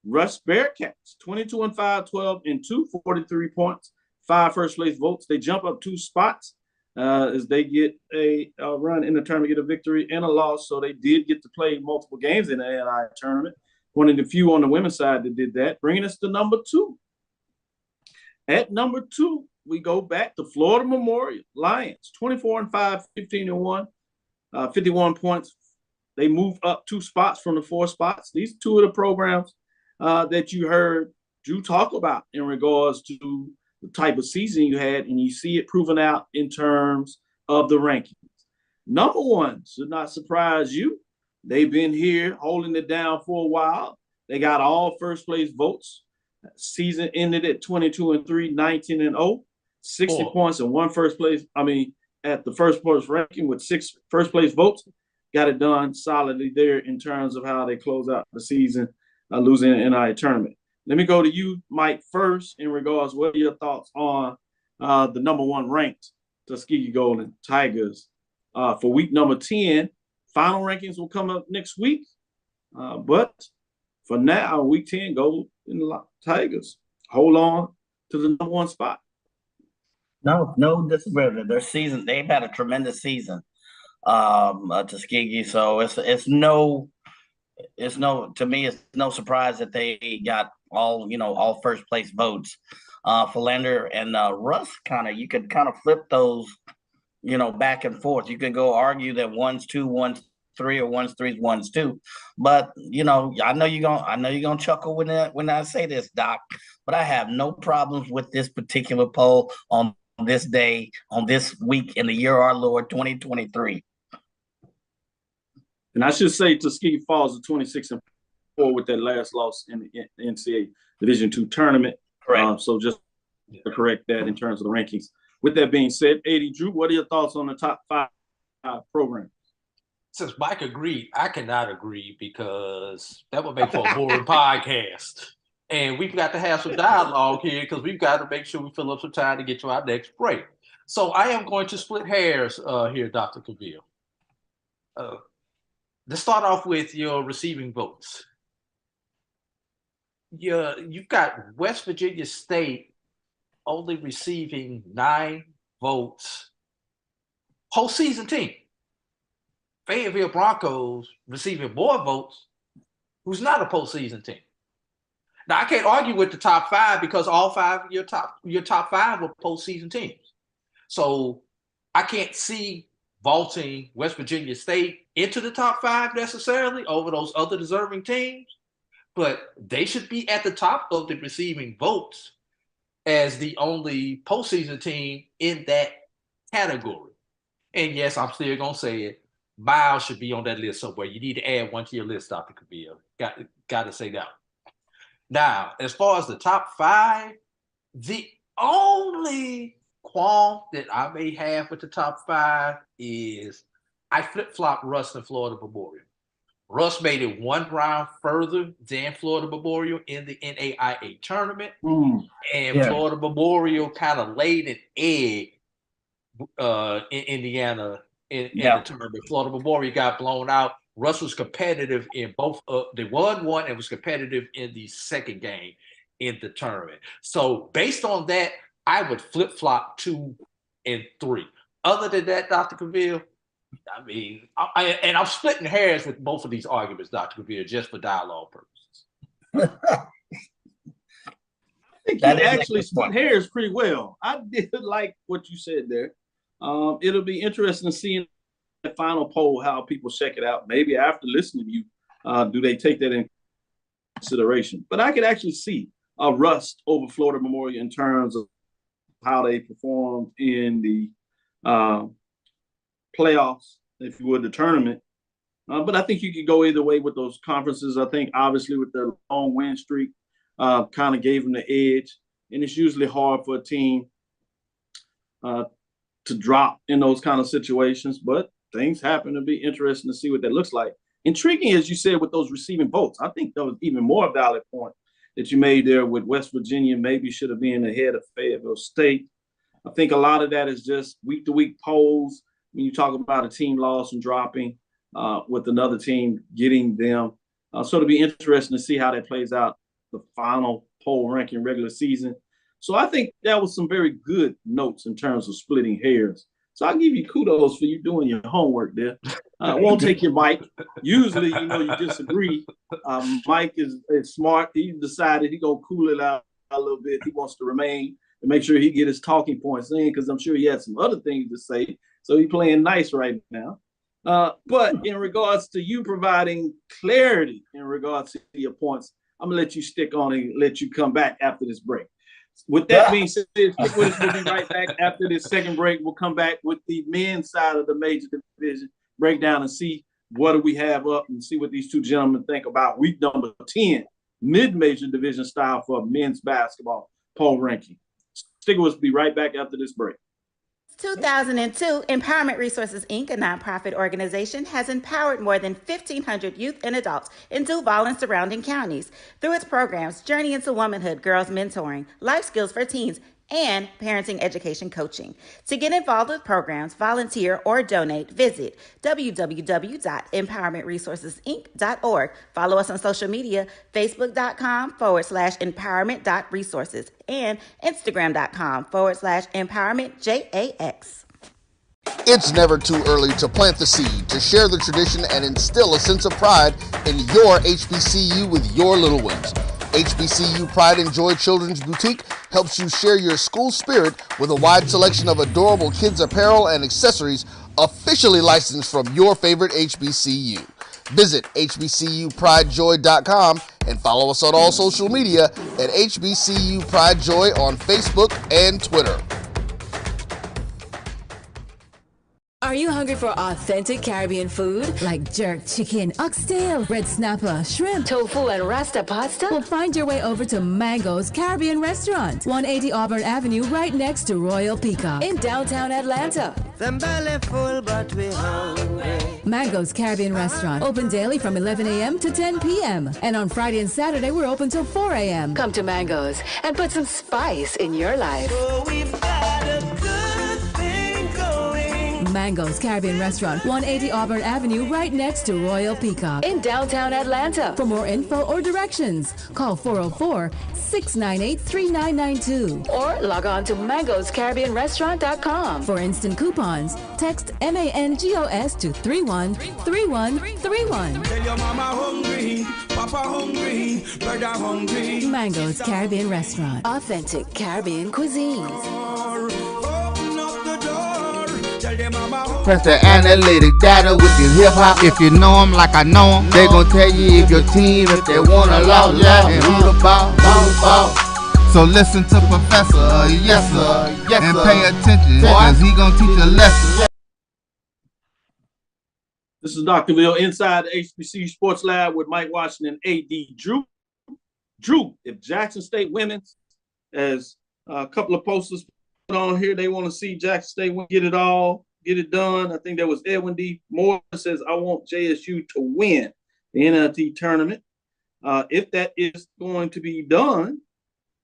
Speaker 11: Rush Bearcats, 22-5, 12-2, 43 points, 5 first place votes. They jump up 2 spots as they get a run in the tournament, get a victory and a loss. So they did get to play multiple games in the ANI tournament. One of the few on the women's side that did that. Bringing us to number 2. At number 2, we go back to Florida Memorial Lions, 24-5, 15-1, 51 points. They move up 2 spots from the 4 spots. These 2 of the programs that you heard Drew talk about in regards to the type of season you had, and you see it proven out in terms of the rankings. Number 1 should not surprise you. They've been here holding it down for a while. They got all first place votes. Season ended at 22-3, 19-0, 60 points and one first place. At the first place ranking with 6 first place votes. Got it done solidly there in terms of how they close out the season, losing an NIA tournament. Let me go to you, Mike, first in regards. What are your thoughts on the number 1 ranked Tuskegee Golden Tigers for week number 10? Final rankings will come up next week, but for now, week 10, Golden Tigers hold on to the number 1 spot.
Speaker 9: No disagreement. Their season, they've had a tremendous season, Tuskegee. So it's no to me, it's no surprise that they got all first place votes. Philander and Russ you could kind of flip those, back and forth. You could go argue that one's 2, one's 3, or one's 3, one's 2. But I know you're gonna chuckle when I say this, Doc. But I have no problems with this particular poll on this day, on this week in the year our Lord 2023.
Speaker 11: And I should say Tuskegee falls to 26-4 with that last loss in the NCAA Division II tournament.
Speaker 9: Correct.
Speaker 11: So just to correct that in terms of the rankings. With that being said, 80 Drew, what are your thoughts on the top 5 programs?
Speaker 10: Since Mike agreed, I cannot agree because that would make for a boring podcast. And we've got to have some dialogue here because we've got to make sure we fill up some time to get to our next break. So I am going to split hairs here, Dr. Cavil. Let's start off with your receiving votes. You've got West Virginia State only receiving 9 votes. Postseason team. Fayetteville Broncos receiving more votes, who's not a postseason team. Now, I can't argue with the top 5 because all 5 of your top 5 were postseason teams. So I can't see vaulting West Virginia State into the top 5 necessarily over those other deserving teams, but they should be at the top of the receiving votes as the only postseason team in that category. And yes, I'm still going to say it. Miles should be on that list somewhere. You need to add one to your list, Dr. Cavil. Got to say that. Now, as far as the top 5, the only qualm that I may have with the top 5 is I flip-flop Russ and Florida Memorial. Russ made it 1 round further than Florida Memorial in the NAIA tournament. And Florida Memorial kind of laid an egg in Indiana in the tournament. Florida Memorial got blown out. Russ was competitive in both. They won one and was competitive in the second game in the tournament. So based on that, I would flip-flop 2 and 3. Other than that, Dr. Cavil, I mean, I'm splitting hairs with both of these arguments, Dr. Cavil, just for dialogue purposes.
Speaker 11: I think you actually split hairs pretty well. I did like what you said there. It'll be interesting to see in the final poll how people check it out. Maybe after listening to you, do they take that in consideration? But I could actually see a Rust over Florida Memorial in terms of how they performed in the playoffs, if you would, the tournament. But I think you could go either way with those conferences. I think obviously with their long win streak, kind of gave them the edge. And it's usually hard for a team to drop in those kind of situations, but things happen. To be interesting to see what that looks like. Intriguing, as you said, with those receiving votes. I think that was even more valid point that you made there with West Virginia maybe should have been ahead of Fayetteville State. I think a lot of that is just week-to-week polls when you talk about a team loss and dropping with another team getting them. So it'll be interesting to see how that plays out, the final poll ranking regular season. So I think that was some very good notes in terms of splitting hairs. So I'll give you kudos for you doing your homework there. I won't take your mic. Usually, you disagree. Mike is smart. He decided he's going to cool it out a little bit. He wants to remain and make sure he get his talking points in because I'm sure he had some other things to say. So he's playing nice right now. But in regards to you providing clarity in regards to your points, I'm going to let you stick on and let you come back after this break. With that being said, stick with us. We'll be right back after this second break. We'll come back with the men's side of the major division, break down and see what do we have up and see what these two gentlemen think about week number 10 mid-major division style for men's basketball poll ranking. Stick with us. Be right back after this break.
Speaker 16: 2002, Empowerment Resources, Inc., a nonprofit organization, has empowered more than 1,500 youth and adults in Duval and surrounding counties through its programs Journey into Womanhood, Girls Mentoring, Life Skills for Teens, and parenting education coaching. To get involved with programs, volunteer, or donate, visit www.empowermentresourcesinc.org. Follow us on social media, facebook.com/empowerment.resources and instagram.com/empowermentJAX.
Speaker 8: It's never too early to plant the seed, to share the tradition, and instill a sense of pride in your HBCU with your little ones. HBCU Pride and Joy Children's Boutique helps you share your school spirit with a wide selection of adorable kids' apparel and accessories officially licensed from your favorite HBCU. Visit hbcupridejoy.com and follow us on all social media at HBCU Pride Joy on Facebook and Twitter.
Speaker 17: Are you hungry for authentic Caribbean food? Like jerk chicken, oxtail, red snapper, shrimp, tofu, and rasta pasta? Well, find your way over to Mango's Caribbean Restaurant, 180 Auburn Avenue, right next to Royal Peacock in downtown Atlanta.
Speaker 18: Them belly full, but we hungry.
Speaker 17: Mango's Caribbean Restaurant, open daily from 11 a.m. to 10 p.m. And on Friday and Saturday, we're open till 4 a.m. Come to Mango's and put some spice in your life.
Speaker 18: So we've got a good thing going.
Speaker 17: Mango's Caribbean Restaurant, 180 Auburn Avenue, right next to Royal Peacock in downtown Atlanta. For more info or directions, call 404-698-3992 or log on to mangoscaribbeanrestaurant.com. For instant coupons, text MANGOS to 313131.
Speaker 18: Tell your mama hungry, papa hungry, brother hungry.
Speaker 17: Mango's Caribbean Restaurant, authentic Caribbean cuisines.
Speaker 18: Open up the door. Tell them mama hungry.
Speaker 8: Press the analytic data with your hip hop. If you know them like I know them, they gon' tell you if your team, if they wanna lose, yeah, and who the ball. So listen to Professor, yes sir, and pay attention, cause he gon' teach a lesson.
Speaker 11: This is Dr. Cavil inside the HBCU Sports Lab with Mike Washington, AD Drew. Drew, if Jackson State women's, as a couple of posters put on here, they want to see Jackson State get it all, get it done. I think that was Edwin D. Moore says, I want JSU to win the NLT tournament. If that is going to be done,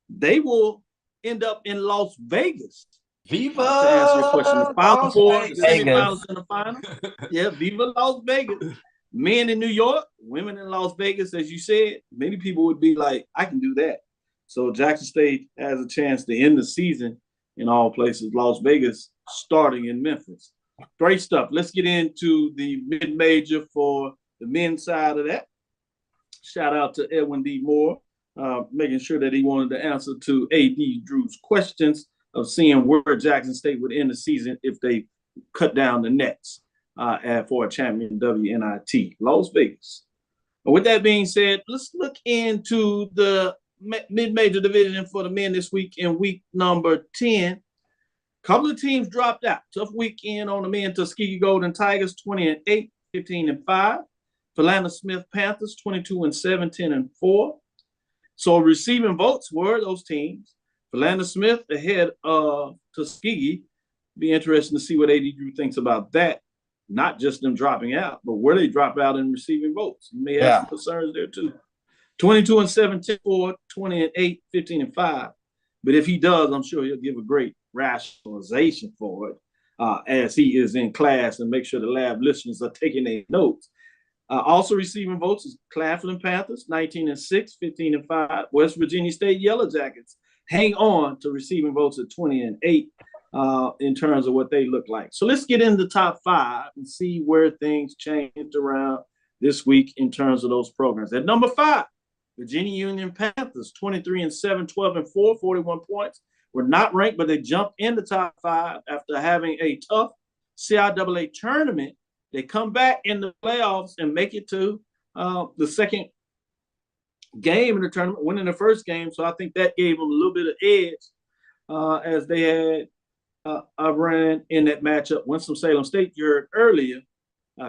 Speaker 11: they will end up in Las Vegas.
Speaker 10: Viva!
Speaker 11: To answer your question, the Final Four, the
Speaker 9: Vegas.
Speaker 11: semifinals, and the final. Yeah, Viva Las Vegas. Men in New York, women in Las Vegas, as you said, many people would be like, I can do that. So Jackson State has a chance to end the season in all places. Las Vegas starting in Memphis. Great stuff. Let's get into the mid-major for the men's side of that. Shout out to Edwin D. Moore, making sure that he wanted to answer to AD Drew's questions of seeing where Jackson State would end the season if they cut down the nets for a champion WNIT. Las Vegas. But with that being said, let's look into the mid-major division for the men this week in week number 10. Couple of teams dropped out. Tough weekend on the men. Tuskegee Golden Tigers 20-8, 15-5. Philander Smith Panthers 22-7, 10-4. So receiving votes were those teams. Philander Smith ahead of Tuskegee. Be interesting to see what AD Drew thinks about that. Not just them dropping out, but where they drop out in receiving votes. You may have some concerns there too. 22-7, 10-4, 20-8, 15-5. But if he does, I'm sure he'll give a great rationalization for it as he is in class and make sure the lab listeners are taking their notes. Also receiving votes is Claflin Panthers, 19-6, 15-5. West Virginia State Yellow Jackets hang on to receiving votes at 20-8 in terms of what they look like. So let's get into the top 5 and see where things changed around this week in terms of those programs. At number 5, Virginia Union Panthers, 23-7, 12-4, 41 points. Were not ranked, but they jumped in the top 5 after having a tough CIAA tournament. They come back in the playoffs and make it to the second game in the tournament, winning the first game. So I think that gave them a little bit of edge as they had a run in that matchup. Winston-Salem State, you heard earlier,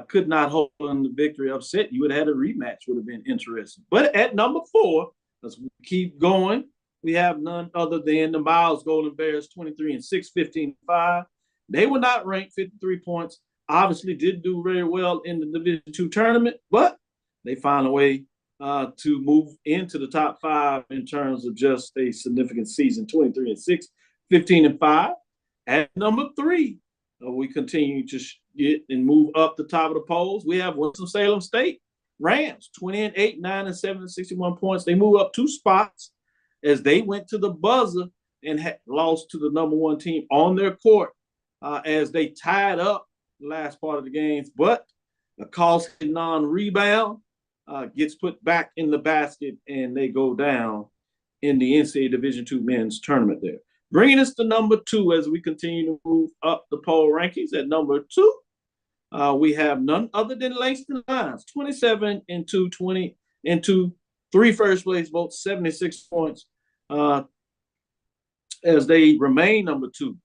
Speaker 11: could not hold on the victory. Upset. You would have had a rematch, would have been interesting. But at number 4, As we keep going, we have none other than the Miles Golden Bears, 23-6, 15-5. They were not ranked, 53 points. Obviously did do very well in the Division II tournament, but they found a way to move into the top 5 in terms of just a significant season, 23-6, 15-5. At number 3, we continue to get and move up the top of the polls. We have Winston-Salem State Rams, 20-8, 9-7, 61 points. They move up 2 spots as they went to the buzzer and lost to the number 1 team on their court as they tied up the last part of the games. But a costly non-rebound gets put back in the basket, and they go down in the NCAA Division II men's tournament there. Bringing us to number 2 as we continue to move up the poll rankings. At number 2, we have none other than Langston Lions, 27-2, 20-2, 3 first place votes, 76 points as they remain number 2.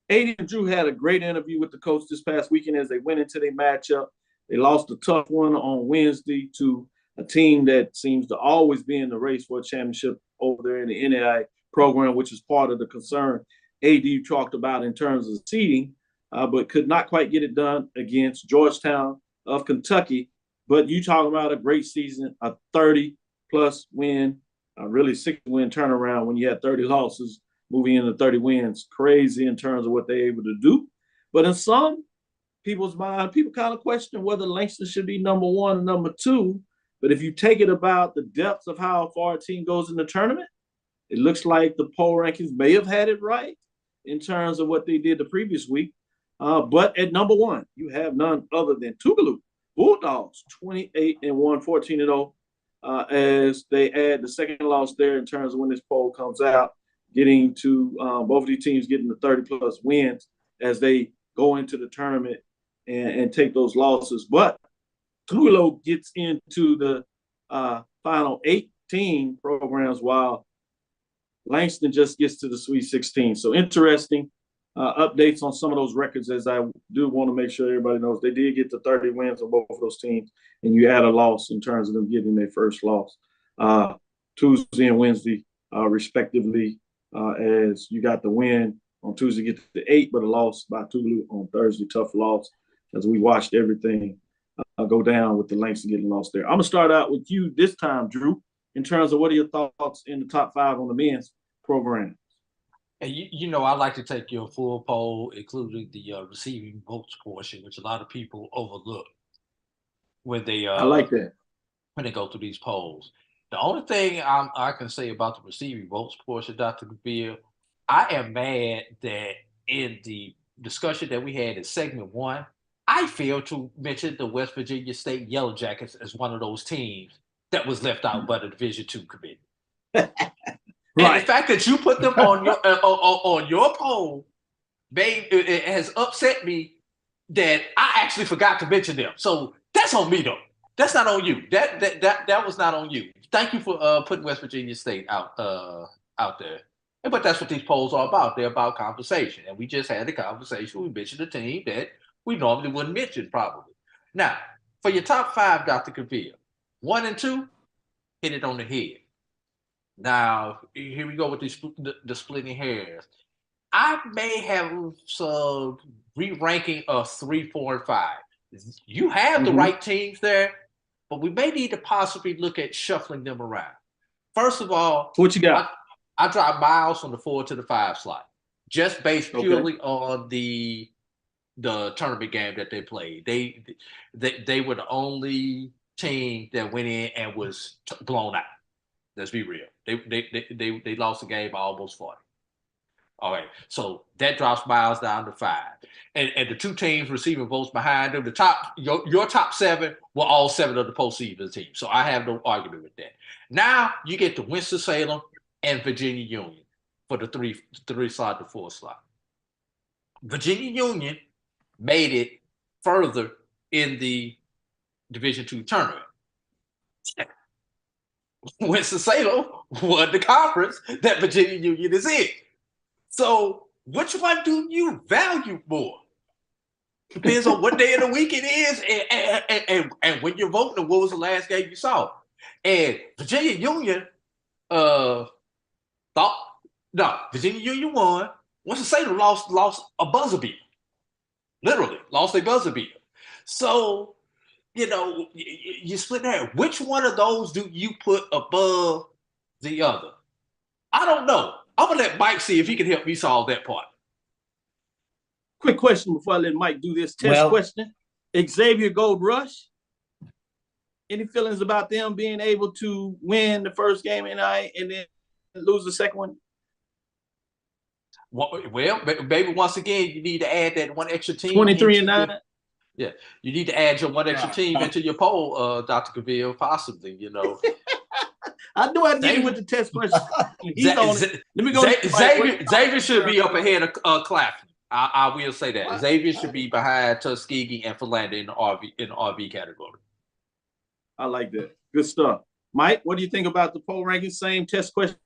Speaker 11: AD and Drew had a great interview with the coach this past weekend as they went into their matchup. They lost a tough one on Wednesday to a team that seems to always be in the race for a championship over there in the NAI program, which is part of the concern AD talked about in terms of seeding, but could not quite get it done against Georgetown of Kentucky. But you talk about a great season, a 30-plus win, a really 60-win turnaround when you had 30 losses moving into 30 wins. Crazy in terms of what they're able to do. But in some people's mind, people kind of question whether Langston should be number 1 or number 2. But if you take it about the depth of how far a team goes in the tournament, it looks like the poll rankings may have had it right in terms of what they did the previous week. But at number 1, you have none other than Tougaloo Bulldogs, 28-1, 14-0, as they add the second loss there in terms of when this poll comes out, getting to both of these teams getting the 30-plus wins as they go into the tournament and take those losses. But Tougaloo gets into the final 18 programs while Langston just gets to the Sweet 16. So interesting updates on some of those records, as I do want to make sure everybody knows they did get to 30 wins on both of those teams, and you add a loss in terms of them getting their first loss Tuesday and Wednesday, respectively, as you got the win on Tuesday, get to the 8, but a loss by Tougaloo on Thursday. Tough loss as we watched everything go down with the Langston getting lost there. I'm going to start out with you this time, Drew, in terms of what are your thoughts in the top 5 on the men's program?
Speaker 10: And you know, I like to take your full poll, including the receiving votes portion, which a lot of people overlook when they
Speaker 11: I like that
Speaker 10: when they go through these polls. The only thing I can say about the receiving votes portion, Dr. Cavil, I am mad that in the discussion that we had in segment 1, I failed to mention the West Virginia State Yellow Jackets as one of those teams that was left out by the Division II committee. Right. And the fact that you put them on your poll, babe, it has upset me that I actually forgot to mention them. So that's on me, though. That's not on you. That was not on you. Thank you for putting West Virginia State out there. But that's what these polls are about. They're about conversation, and we just had a conversation. We mentioned a team that we normally wouldn't mention, probably. Now, for your top 5, Dr. Cavil, 1 and 2, hit it on the head. Now, here we go with the splitting hairs. I may have some re-ranking of 3, 4, and 5. You have the right teams there, but we may need to possibly look at shuffling them around. First of all,
Speaker 11: what you got?
Speaker 10: I dropped Miles from the 4 to the 5 slot, just based purely on the tournament game that they played. They were the only team that went in and was blown out. Let's be real. They lost the game by almost 40. All right, so that drops Miles down to 5, and the 2 teams receiving votes behind them. The top your top 7 were all 7 of the postseason teams. So I have no argument with that. Now you get to Winston-Salem and Virginia Union for the 3 slot to 4 slot. Virginia Union made it further in the Division II tournament. Winston-Salem won the conference that Virginia Union is in. So which one do you value more? Depends on what day of the week it is and when you're voting and what was the last game you saw. And Virginia Union Virginia Union won. Winston-Salem lost a buzzer beater. Literally lost a buzzer beater. So, you split there. Which one of those do you put above the other? I don't know. I'm gonna let Mike see if he can help me solve that part.
Speaker 11: Quick question before I let Mike do this test question. Xavier Gold Rush. Any feelings about them being able to win the first game tonight and then lose the second one?
Speaker 10: Well, maybe once again, you need to add that one extra team.
Speaker 11: 23-9.
Speaker 10: Yeah, you need to add your one extra team into your poll, Dr. Cavil, possibly.
Speaker 11: I knew I'd get him with the test question. He's on it. Let me go.
Speaker 10: Xavier should be up ahead of Claflin. I will say that. Xavier should be behind Tuskegee and Philander in the RV category.
Speaker 11: I like that. Good stuff. Mike, what do you think about the poll ranking? Same test question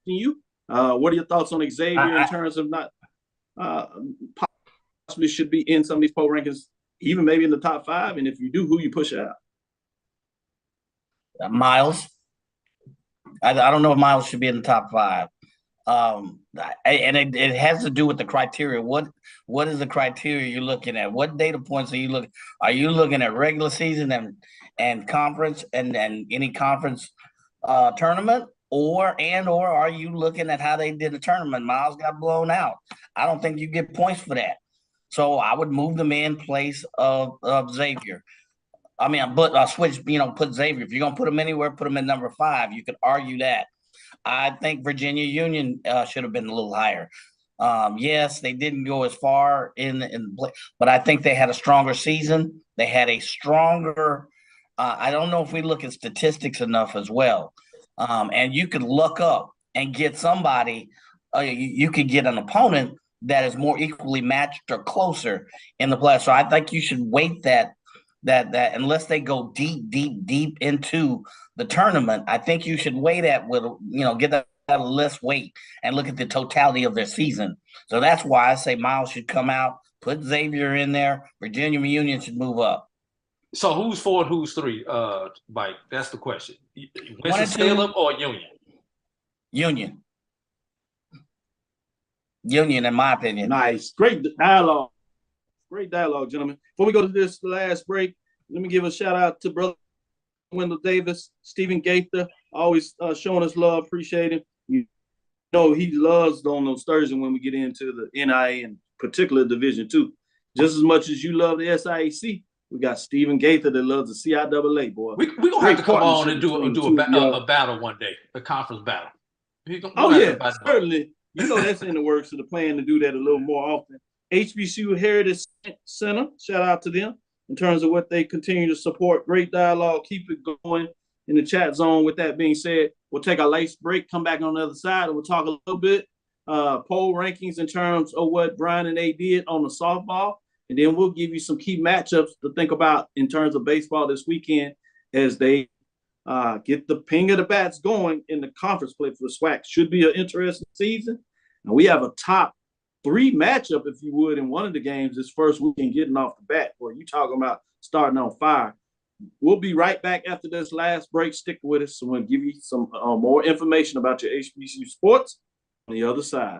Speaker 11: to you. What are your thoughts on Xavier in terms of not possibly should be in some of these poll rankings, even maybe in the top 5? And if you do, who you push out?
Speaker 9: Miles. I don't know if Miles should be in the top 5. And it has to do with the criteria. What is the criteria you're looking at? What data points are you looking? Are you looking at regular season and conference and any conference tournament, or are you looking at how they did the tournament? Miles got blown out. I don't think you get points for that. So I would move them in place of Xavier. I mean, but switch, put Xavier. If you're gonna put them anywhere, put them in number 5. You could argue that. I think Virginia Union should have been a little higher. Yes, they didn't go as far but I think they had a stronger season. They had a stronger. I don't know if we look at statistics enough as well. And you could look up and get somebody. You could get an opponent that is more equally matched or closer in the play. So I think you should weight that unless they go deep into the tournament, I think you should weigh that with, get that a less weight and look at the totality of their season. So that's why I say Miles should come out, put Xavier in there. Virginia Union should move up.
Speaker 10: So who's 4 and who's 3, Mike? That's the question. Winston-Salem or Union?
Speaker 9: Union, in my opinion.
Speaker 11: Nice. Great dialogue. Great dialogue, gentlemen. Before we go to this last break, let me give a shout out to Brother Wendell Davis, Stephen Gaither, always showing us love. Appreciate him. He loves on those Thursdays when we get into the NIA and particular Division II. Just as much as you love the SIAC, we got Stephen Gaither that loves the CIAA, boy.
Speaker 10: We're going to have to come on and do a battle one day, a conference battle.
Speaker 11: Certainly. That's in the works of the plan to do that a little more often. HBCU Heritage Center, shout out to them in terms of what they continue to support. Great dialogue. Keep it going in the chat zone. With that being said, we'll take a late break, come back on the other side, and we'll talk a little bit poll rankings in terms of what Brian and they did on the softball. And then we'll give you some key matchups to think about in terms of baseball this weekend as they get the ping of the bats going in the conference play for the SWAC. Should be an interesting season. And we have a top 3 matchup, if you would, in one of the games this first weekend getting off the bat. Boy, you talking about starting on fire. We'll be right back after this last break. Stick with us. So we'll give you some more information about your HBCU sports on the other side.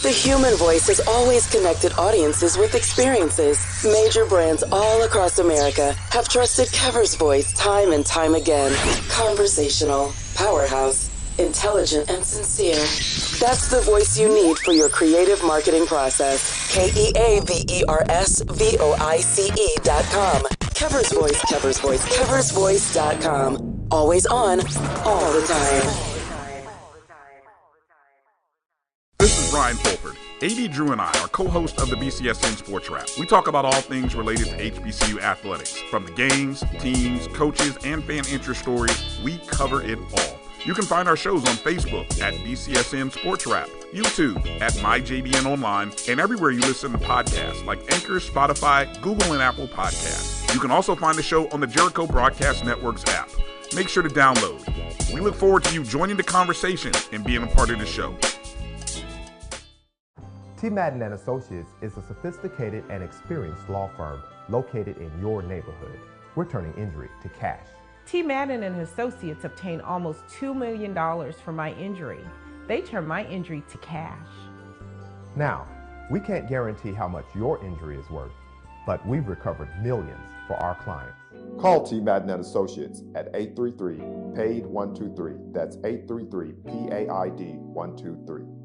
Speaker 19: The human voice has always connected audiences with experiences. Major brands all across America have trusted Kever's voice time and time again. Conversational, powerhouse, intelligent, and sincere. That's the voice you need for your creative marketing process. KEAVERSVOICE.com. Kever's Voice, Kever's Voice, KeversVoice.com. Always on, all the time.
Speaker 20: This is Brian Fulford. AD Drew and I are co-hosts of the BCSN Sports Wrap. We talk about all things related to HBCU athletics. From the games, teams, coaches, and fan interest stories, we cover it all. You can find our shows on Facebook at BCSN Sports Wrap, YouTube at MyJBN Online, and everywhere you listen to podcasts like Anchor, Spotify, Google, and Apple Podcasts. You can also find the show on the Jericho Broadcast Network's app. Make sure to download. We look forward to you joining the conversation and being a part of the show.
Speaker 21: T. Madden & Associates is a sophisticated and experienced law firm located in your neighborhood. We're turning injury to cash.
Speaker 1: T. Madden and Associates obtained almost $2 million for my injury. They turned my injury to cash.
Speaker 21: Now, we can't guarantee how much your injury is worth, but we've recovered millions for our clients.
Speaker 22: Call T. Madden and Associates at 833-PAID-123. That's 833-PAID-123.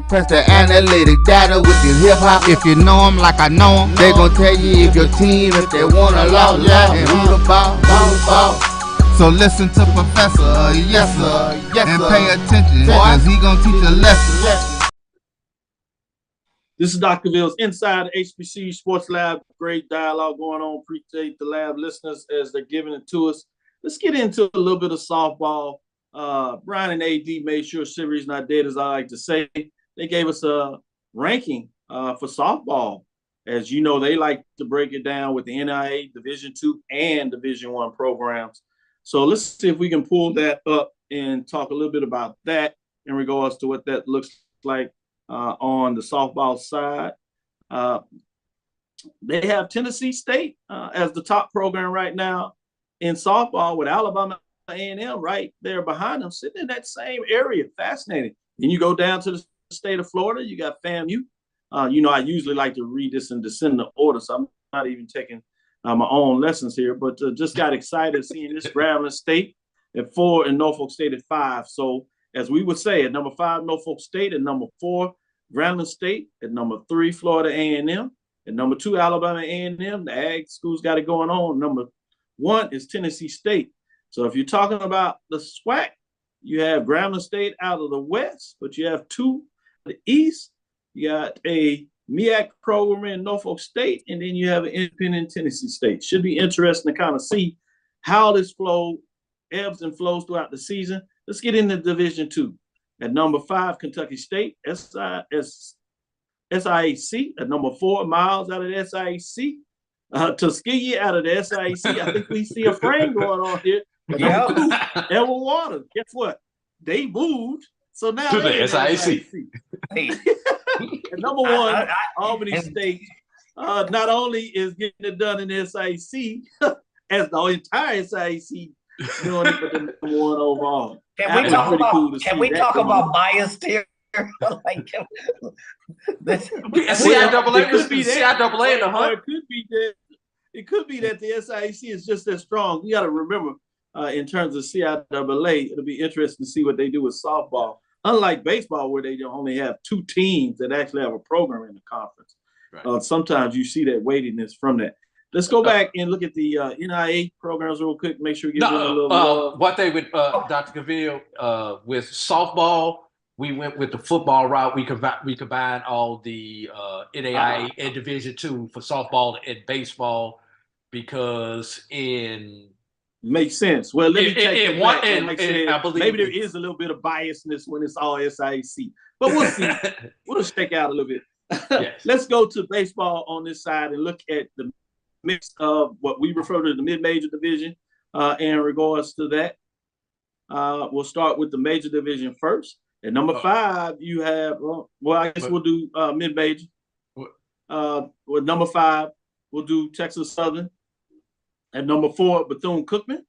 Speaker 8: Press the analytic data with your hip hop. If you know them like I know them, they gon' tell you if your team, if they wanna lose, and who the ball. So listen to Professor, yes sir, and pay attention, cause he gon' teach a lesson.
Speaker 11: This is Dr. Cavil's Inside HBCU Sports Lab. Great dialogue going on. Appreciate the lab listeners as they're giving it to us. Let's get into a little bit of softball. Brian and AD made sure Siri's not dead, as I like to say. They gave us a ranking for softball. As you know, they like to break it down with the NIA Division II and Division I programs. So let's see if we can pull that up and talk a little bit about that in regards to what that looks like on the softball side. They have Tennessee State as the top program right now in softball, with Alabama A&M right there behind them, sitting in that same area. Fascinating. Then you go down to the state of Florida, you got FAMU. You know, I usually like to read this in descending order, so I'm not even taking my own lessons here, but just got excited seeing this. Grambling State at 4 and Norfolk State at 5. So as we would say, at number 5, Norfolk State; at number 4, Grambling State; at number 3, Florida A&M; at number 2, Alabama A&M. The Ag schools got it going on. Number 1 is Tennessee State. So if you're talking about the SWAC, you have Grambling State out of the West, but you have 2 the East. You got a MEAC program in Norfolk State, and then you have an independent Tennessee State. Should be interesting to kind of see how this flow ebbs and flows throughout the season. Let's get into Division II. At number 5, Kentucky State, SIAC. At number 4, Miles out of the SIAC. Tuskegee out of the SIAC. I think we see a frame going on here. At number 2, Edward Waters. Guess what? They moved. So now
Speaker 10: to the SIAC.
Speaker 11: At number 1, Albany State not only is getting it done in the SIAC, as the entire SIAC doing it, but the number 1 overall.
Speaker 9: Can we talk about bias here? Like,
Speaker 10: CIAA could be CIAA in the hunt.
Speaker 11: It could be that the SIAC is just as strong. You got to remember, in terms of CIAA, it'll be interesting to see what they do with softball. Unlike baseball, where they only have 2 teams that actually have a program in the conference. Right. Sometimes you see that weightiness from that. Let's go back and look at the NIA programs real quick. Make sure we give them a little love.
Speaker 10: What they would, Dr. Cavil, with softball, we went with the football route. We combined all the NAIA and Division II for softball and baseball, because
Speaker 11: makes sense. Well, let me take that back. I believe maybe there is a little bit of biasness when it's all SIAC, but we'll see. We'll check out a little bit. Yes. Let's go to baseball on this side and look at the mix of what we refer to as the mid-major division. In regards to that, we'll start with the major division first. At number 5, you have I guess we'll do mid-major. With number 5, we'll do Texas Southern. At number 4, Bethune-Cookman.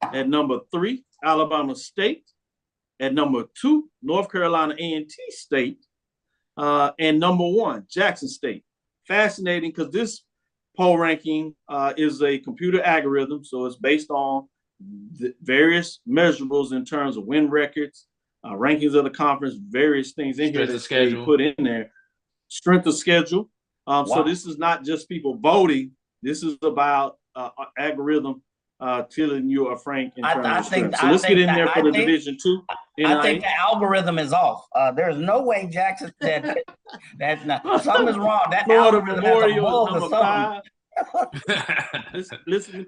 Speaker 11: At number 3, Alabama State. At number 2, North Carolina A&T State. And number 1, Jackson State. Fascinating, because this poll ranking is a computer algorithm, so it's based on the various measurables in terms of win records, rankings of the conference, various things in here that they put in there. Strength of schedule. So this is not just people voting. This is about algorithm telling you a frank in terms of strength. So let's get in there for the Division II.
Speaker 9: I think the algorithm is off. There's no way Jackson said that's not. Something is wrong. That
Speaker 11: Florida
Speaker 9: algorithm
Speaker 11: Memorial
Speaker 9: has a
Speaker 11: is
Speaker 9: bug
Speaker 11: number
Speaker 9: or something.
Speaker 11: 5. Listen,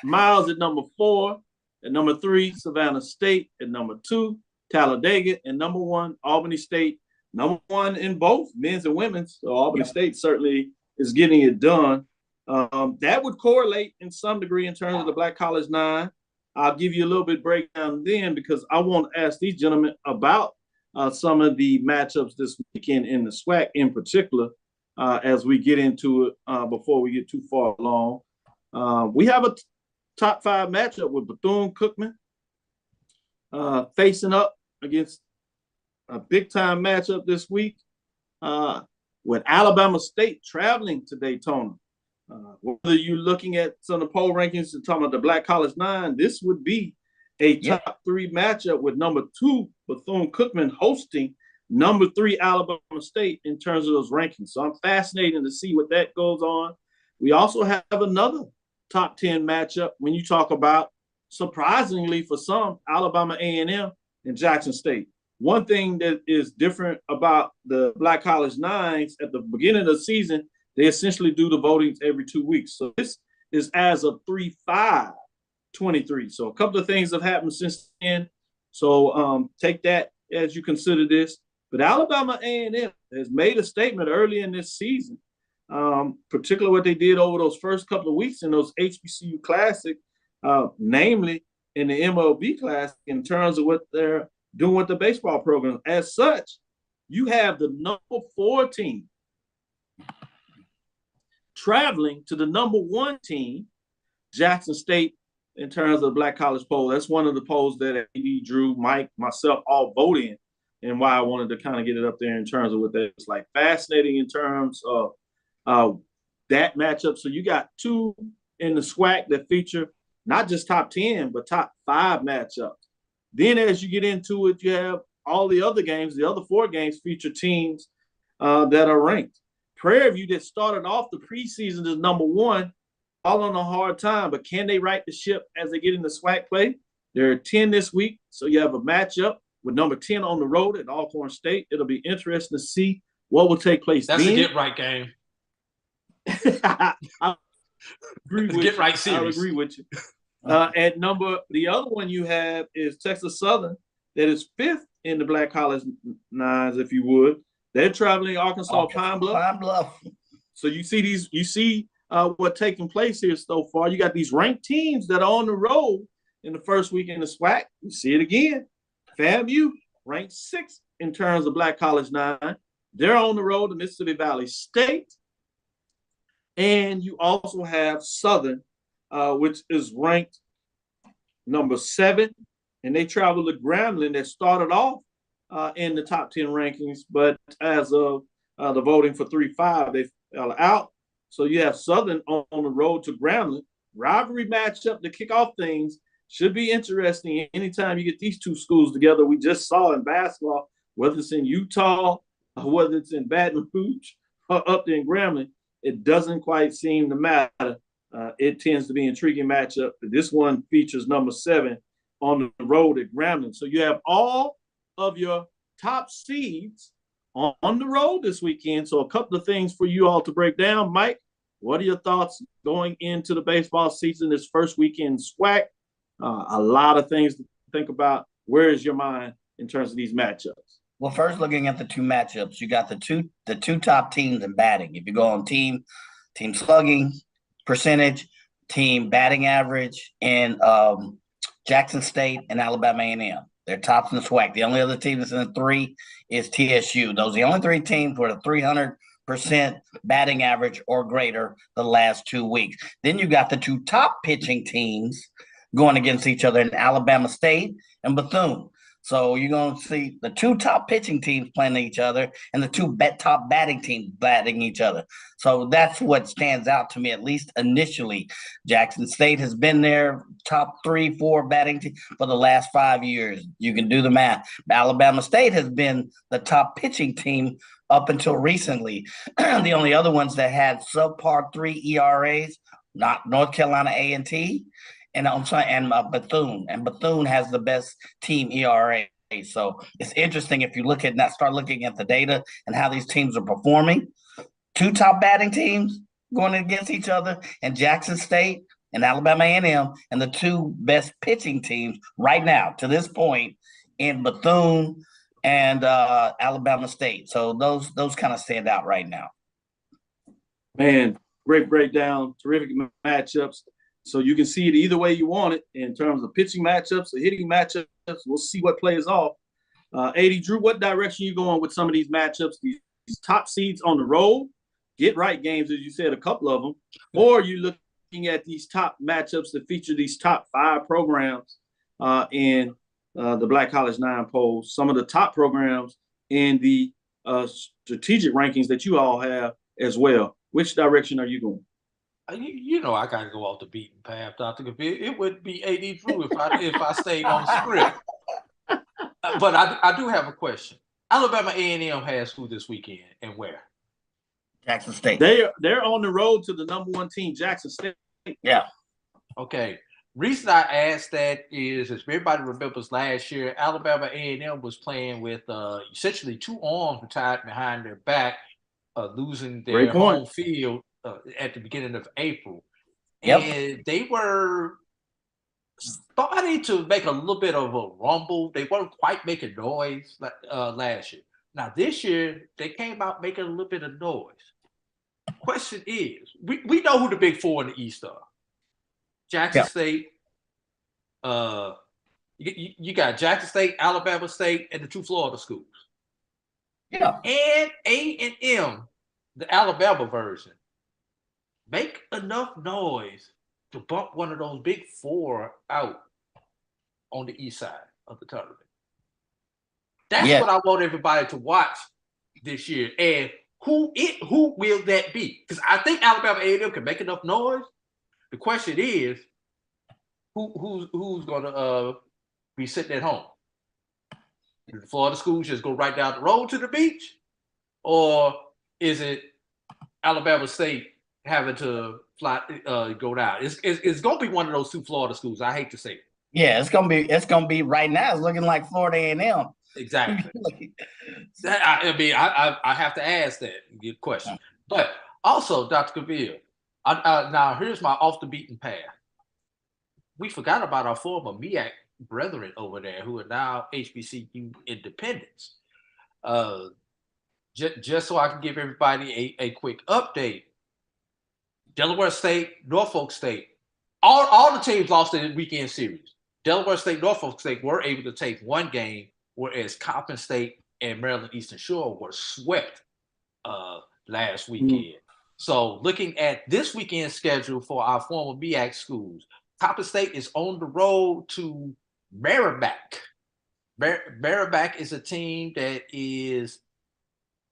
Speaker 11: Miles at number 4. At number 3, Savannah State. At number 2, Talladega. And number 1, Albany State. Number 1 in both men's and women's. So Albany State certainly is getting it done. That would correlate in some degree in terms of the Black College 9. I'll give you a little bit breakdown then, because I want to ask these gentlemen about some of the matchups this weekend in the SWAC in particular. as we get into it before we get too far along. We have a top 5 matchup with Bethune-Cookman facing up against a big-time matchup this week with Alabama State traveling to Daytona. Whether you're looking at some of the poll rankings and talking about the Black College 9, this would be a top 3 matchup with number 2 Bethune-Cookman hosting number 3 Alabama State in terms of those rankings. So I'm fascinated to see what that goes on. We also have another top 10 matchup when you talk about, surprisingly for some, Alabama A&M and Jackson State. One thing that is different about the Black College 9s at the beginning of the season, they essentially do the votings every 2 weeks. So this is as of 3/5/23. So a couple of things have happened since then. So take that as you consider this. But Alabama A&M has made a statement early in this season, particularly what they did over those first couple of weeks in those HBCU Classic, namely in the MLB Classic, in terms of what they're doing with the baseball program. As such, you have the number 4 team traveling to the number 1 team, Jackson State, in terms of the Black College poll. That's one of the polls that AD, Drew, Mike, myself all vote in, and why I wanted to kind of get it up there in terms of what that's like. Fascinating in terms of that matchup. So you got 2 in the SWAC that feature not just top 10, but top 5 matchups. Then as you get into it, you have all the other games. The other 4 games feature teams that are ranked. Prairie View, that started off the preseason as number 1, all on a hard time, but can they right the ship as they get into SWAC play? There are 10 this week, so you have a matchup with number 10 on the road at Alcorn State. It'll be interesting to see what will take place.
Speaker 10: That's
Speaker 11: then.
Speaker 10: a get-right game.
Speaker 11: I agree with
Speaker 10: get-right
Speaker 11: you.
Speaker 10: series.
Speaker 11: I agree with you. The other one you have is Texas Southern, that is 5th in the Black College 9s, if you would. They're traveling Arkansas Pine Bluff.
Speaker 9: Pine Bluff.
Speaker 11: So you see what's taking place here so far. You got these ranked teams that are on the road in the first week in the SWAC. You see it again. FAMU ranked 6th in terms of Black College 9. They're on the road to Mississippi Valley State. And you also have Southern, which is ranked number 7. And they travel to Grambling, that started off in the top 10 rankings, but as of the voting for 3/5, they fell out. So you have Southern on the road to Grambling. Rivalry matchup to kick off things. Should be interesting anytime you get these 2 schools together. We just saw in basketball, whether it's in Utah, or whether it's in Baton Rouge, or up there in Grambling, it doesn't quite seem to matter. It tends to be an intriguing matchup. But this one features number 7 on the road at Grambling. So you have all of your top seeds on the road this weekend. So a couple of things for you all to break down. Mike, what are your thoughts going into the baseball season this first weekend SWAC? A lot of things to think about. Where is your mind in terms of these matchups?
Speaker 9: Well, first looking at the 2 matchups, you got the two top teams in batting. If you go on team slugging percentage, team batting average, and Jackson State and Alabama A&M. They're tops in the SWAC. The only other team that's in the 3 is TSU. Those are the only 3 teams with a 300% batting average or greater the last 2 weeks. Then you got the 2 top pitching teams going against each other in Alabama State and Bethune. So you're going to see the 2 top pitching teams playing each other and the 2 top batting teams batting each other. So that's what stands out to me, at least initially. Jackson State has been their top 3-4 batting team for the last 5 years. You can do the math. Alabama State has been the top pitching team up until recently. The only other ones that had subpar 3 ERAs, not North Carolina A&T, and Bethune. And Bethune has the best team ERA. So it's interesting if you start looking at the data and how these teams are performing. 2 top batting teams going against each other, and Jackson State and Alabama A&M, and the 2 best pitching teams right now to this point in Bethune and Alabama State. So those kind of stand out right now.
Speaker 11: Man, great breakdown, terrific matchups. So you can see it either way you want it in terms of pitching matchups or hitting matchups. We'll see what plays off. AD, Drew, what direction are you going with some of these matchups? These top seeds on the road get right games, as you said, a couple of them, or you looking at these top matchups that feature these top 5 programs in the Black College 9 polls, some of the top programs in the strategic rankings that you all have as well. Which direction are you going?
Speaker 10: You know, I gotta go off the beaten path, Dr. Cavil. It would be AD Drew if I stayed on script. But I do have a question. Alabama A&M has who this weekend and where?
Speaker 9: Jackson State.
Speaker 11: They're on the road to the number 1 team, Jackson State.
Speaker 9: Yeah.
Speaker 10: Okay. Reason I asked that is, as everybody remembers last year, Alabama A&M was playing with essentially 2 arms tied behind their back, losing their home field at the beginning of April.
Speaker 9: Yep.
Speaker 10: And they were starting to make a little bit of a rumble. They weren't quite making noise last year. Now, this year, they came out making a little bit of noise. Question is, we know who the big 4 in the East are. Jackson State, you got Jackson State, Alabama State, and the 2 Florida schools.
Speaker 9: Yeah.
Speaker 10: And A&M, the Alabama version, make enough noise to bump one of those big 4 out on the east side of the tournament. That's what I want everybody to watch this year. And who will that be? Because I think Alabama A&M can make enough noise. The question is, who's going to be sitting at home? Do the Florida schools just go right down the road to the beach? Or is it Alabama State having to fly, go down? It's going to be one of those 2 Florida schools. I hate to say it.
Speaker 9: Yeah, it's gonna be right now. It's looking like Florida A&M.
Speaker 10: Exactly. I have to ask that good question. But also, Dr. Cavil, now here's my off the beaten path. We forgot about our former MEAC brethren over there who are now HBCU independents. Just so I can give everybody a quick update. Delaware State, Norfolk State, all the teams lost in the weekend series. Delaware State, Norfolk State were able to take 1 game, whereas Coppin State and Maryland Eastern Shore were swept last weekend. So looking at this weekend schedule for our former MEAC schools, Coppin State is on the road to Merrimack. Merrimack is a team that is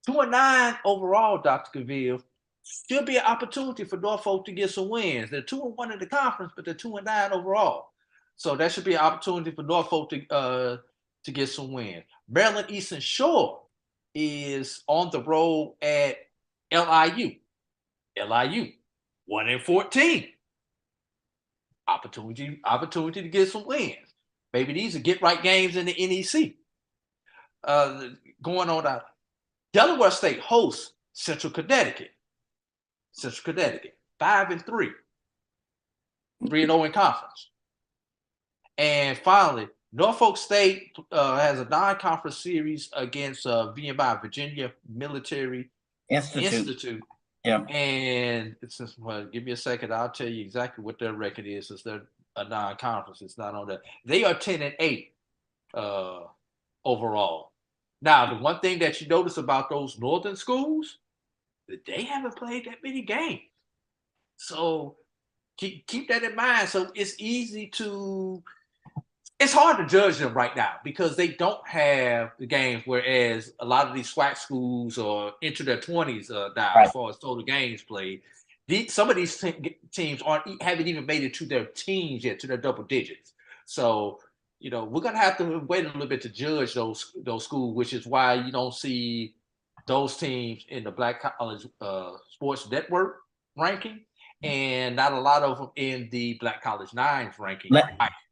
Speaker 10: 2-9 overall, Dr. Cavil. Still be an opportunity for Norfolk to get some wins. They're 2-1 in the conference, but they're 2-9 overall. So that should be an opportunity for Norfolk to get some wins. Maryland Eastern Shore is on the road at LIU. LIU, 1-14. Opportunity to get some wins. Maybe these are get right games in the NEC. Going on out. Delaware State hosts Central Connecticut. 5-3. 3-0 in conference. And finally, Norfolk State has a non-conference series against VMI, Virginia Military Institute.
Speaker 9: Yeah.
Speaker 10: And give me a second. I'll tell you exactly what their record is, since they're a non-conference. It's not on that. They are 10-8 overall. Now, the one thing that you notice about those northern schools, that they haven't played that many games. So keep that in mind. So it's hard to judge them right now because they don't have the games, whereas a lot of these SWAC schools are into their 20s now as far as total games played. Some of these teams haven't even made it to their teens yet, to their double digits. So, we're going to have to wait a little bit to judge those schools, which is why you don't see those teams in the Black College Sports Network ranking, and not a lot of them in the Black College Nines ranking.
Speaker 9: Let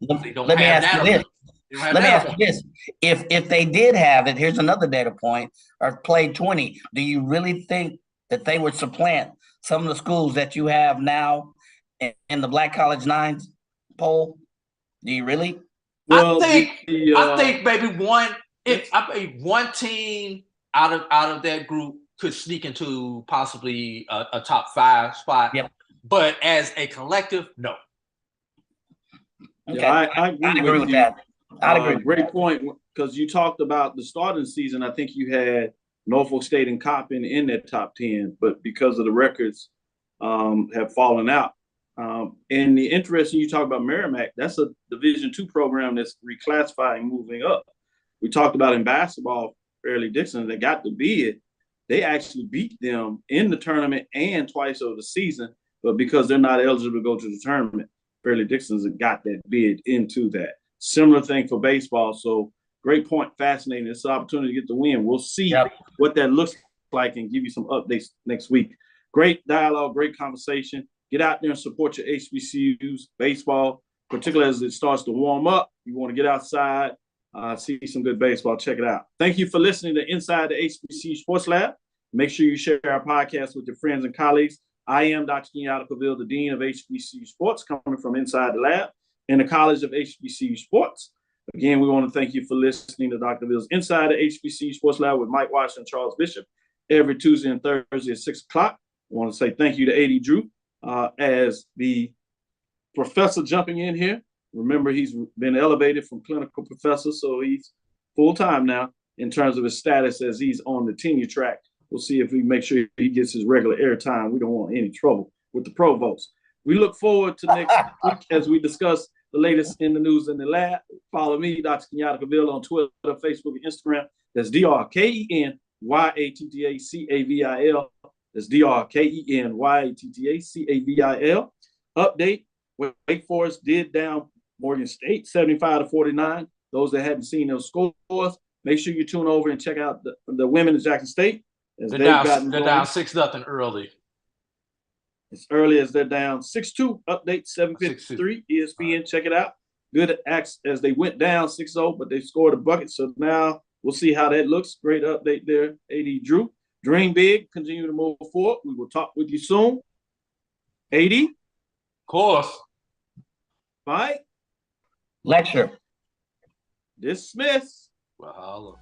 Speaker 9: me ask you this. If they did have it, here's another data point, or played 20, do you really think that they would supplant some of the schools that you have now in the Black College Nines poll? Do you really?
Speaker 10: Well, I think maybe one team out of that group could sneak into possibly a top 5 spot.
Speaker 9: Yep.
Speaker 10: But as a collective, no.
Speaker 9: Okay.
Speaker 11: Yeah, I agree with
Speaker 9: that. I'd agree.
Speaker 11: Great point, because you talked about the starting season. I think you had Norfolk State and Coppin in that top 10, but because of the records have fallen out. And the interesting, you talk about Merrimack, that's a Division II program that's reclassifying, moving up. We talked about in basketball, Fairleigh Dixon, they got the bid. They actually beat them in the tournament and twice over the season, but because they're not eligible to go to the tournament, Fairleigh Dixon's got that bid into that. Similar thing for baseball. So great point, fascinating. It's an opportunity to get the win. We'll see what that looks like and give you some updates next week. Great dialogue, great conversation. Get out there and support your HBCUs, baseball, particularly as it starts to warm up. You want to get outside, see some good baseball, check it out. Thank you for listening to Inside the HBCU Sports Lab. Make sure you share our podcast with your friends and colleagues. I am Dr. Kenyatta Cavil, the Dean of HBCU Sports, coming from Inside the Lab in the College of HBCU Sports. Again, we want to thank you for listening to Dr. Cavill's Inside the HBCU Sports Lab with Mike Washington and Charles Bishop every Tuesday and Thursday at 6 o'clock. I want to say thank you to AD Drew as the professor jumping in here. Remember, he's been elevated from clinical professor, so he's full-time now in terms of his status as he's on the tenure track. We'll see if we make sure he gets his regular airtime. We don't want any trouble with the provost. We look forward to next week as we discuss the latest in the news in the lab. Follow me, Dr. Kenyatta Cavil, on Twitter, Facebook, and Instagram. That's DrKenyattacavil. That's DrKenyattacavil. Update, Wake Forest did down Morgan State 75-49. Those that hadn't seen those scores, make sure you tune over and check out the women of Jackson State.
Speaker 10: They're down 6-0 early.
Speaker 11: As early as they're down 6-2. Update 7:53. ESPN, check it out. Good acts as they went down 6-0, but they scored a bucket. So now we'll see how that looks. Great update there, AD Drew. Dream big, continue to move forward. We will talk with you soon. AD?
Speaker 10: Of course.
Speaker 11: Mike?
Speaker 9: Lecture.
Speaker 11: Dismiss.
Speaker 10: Well,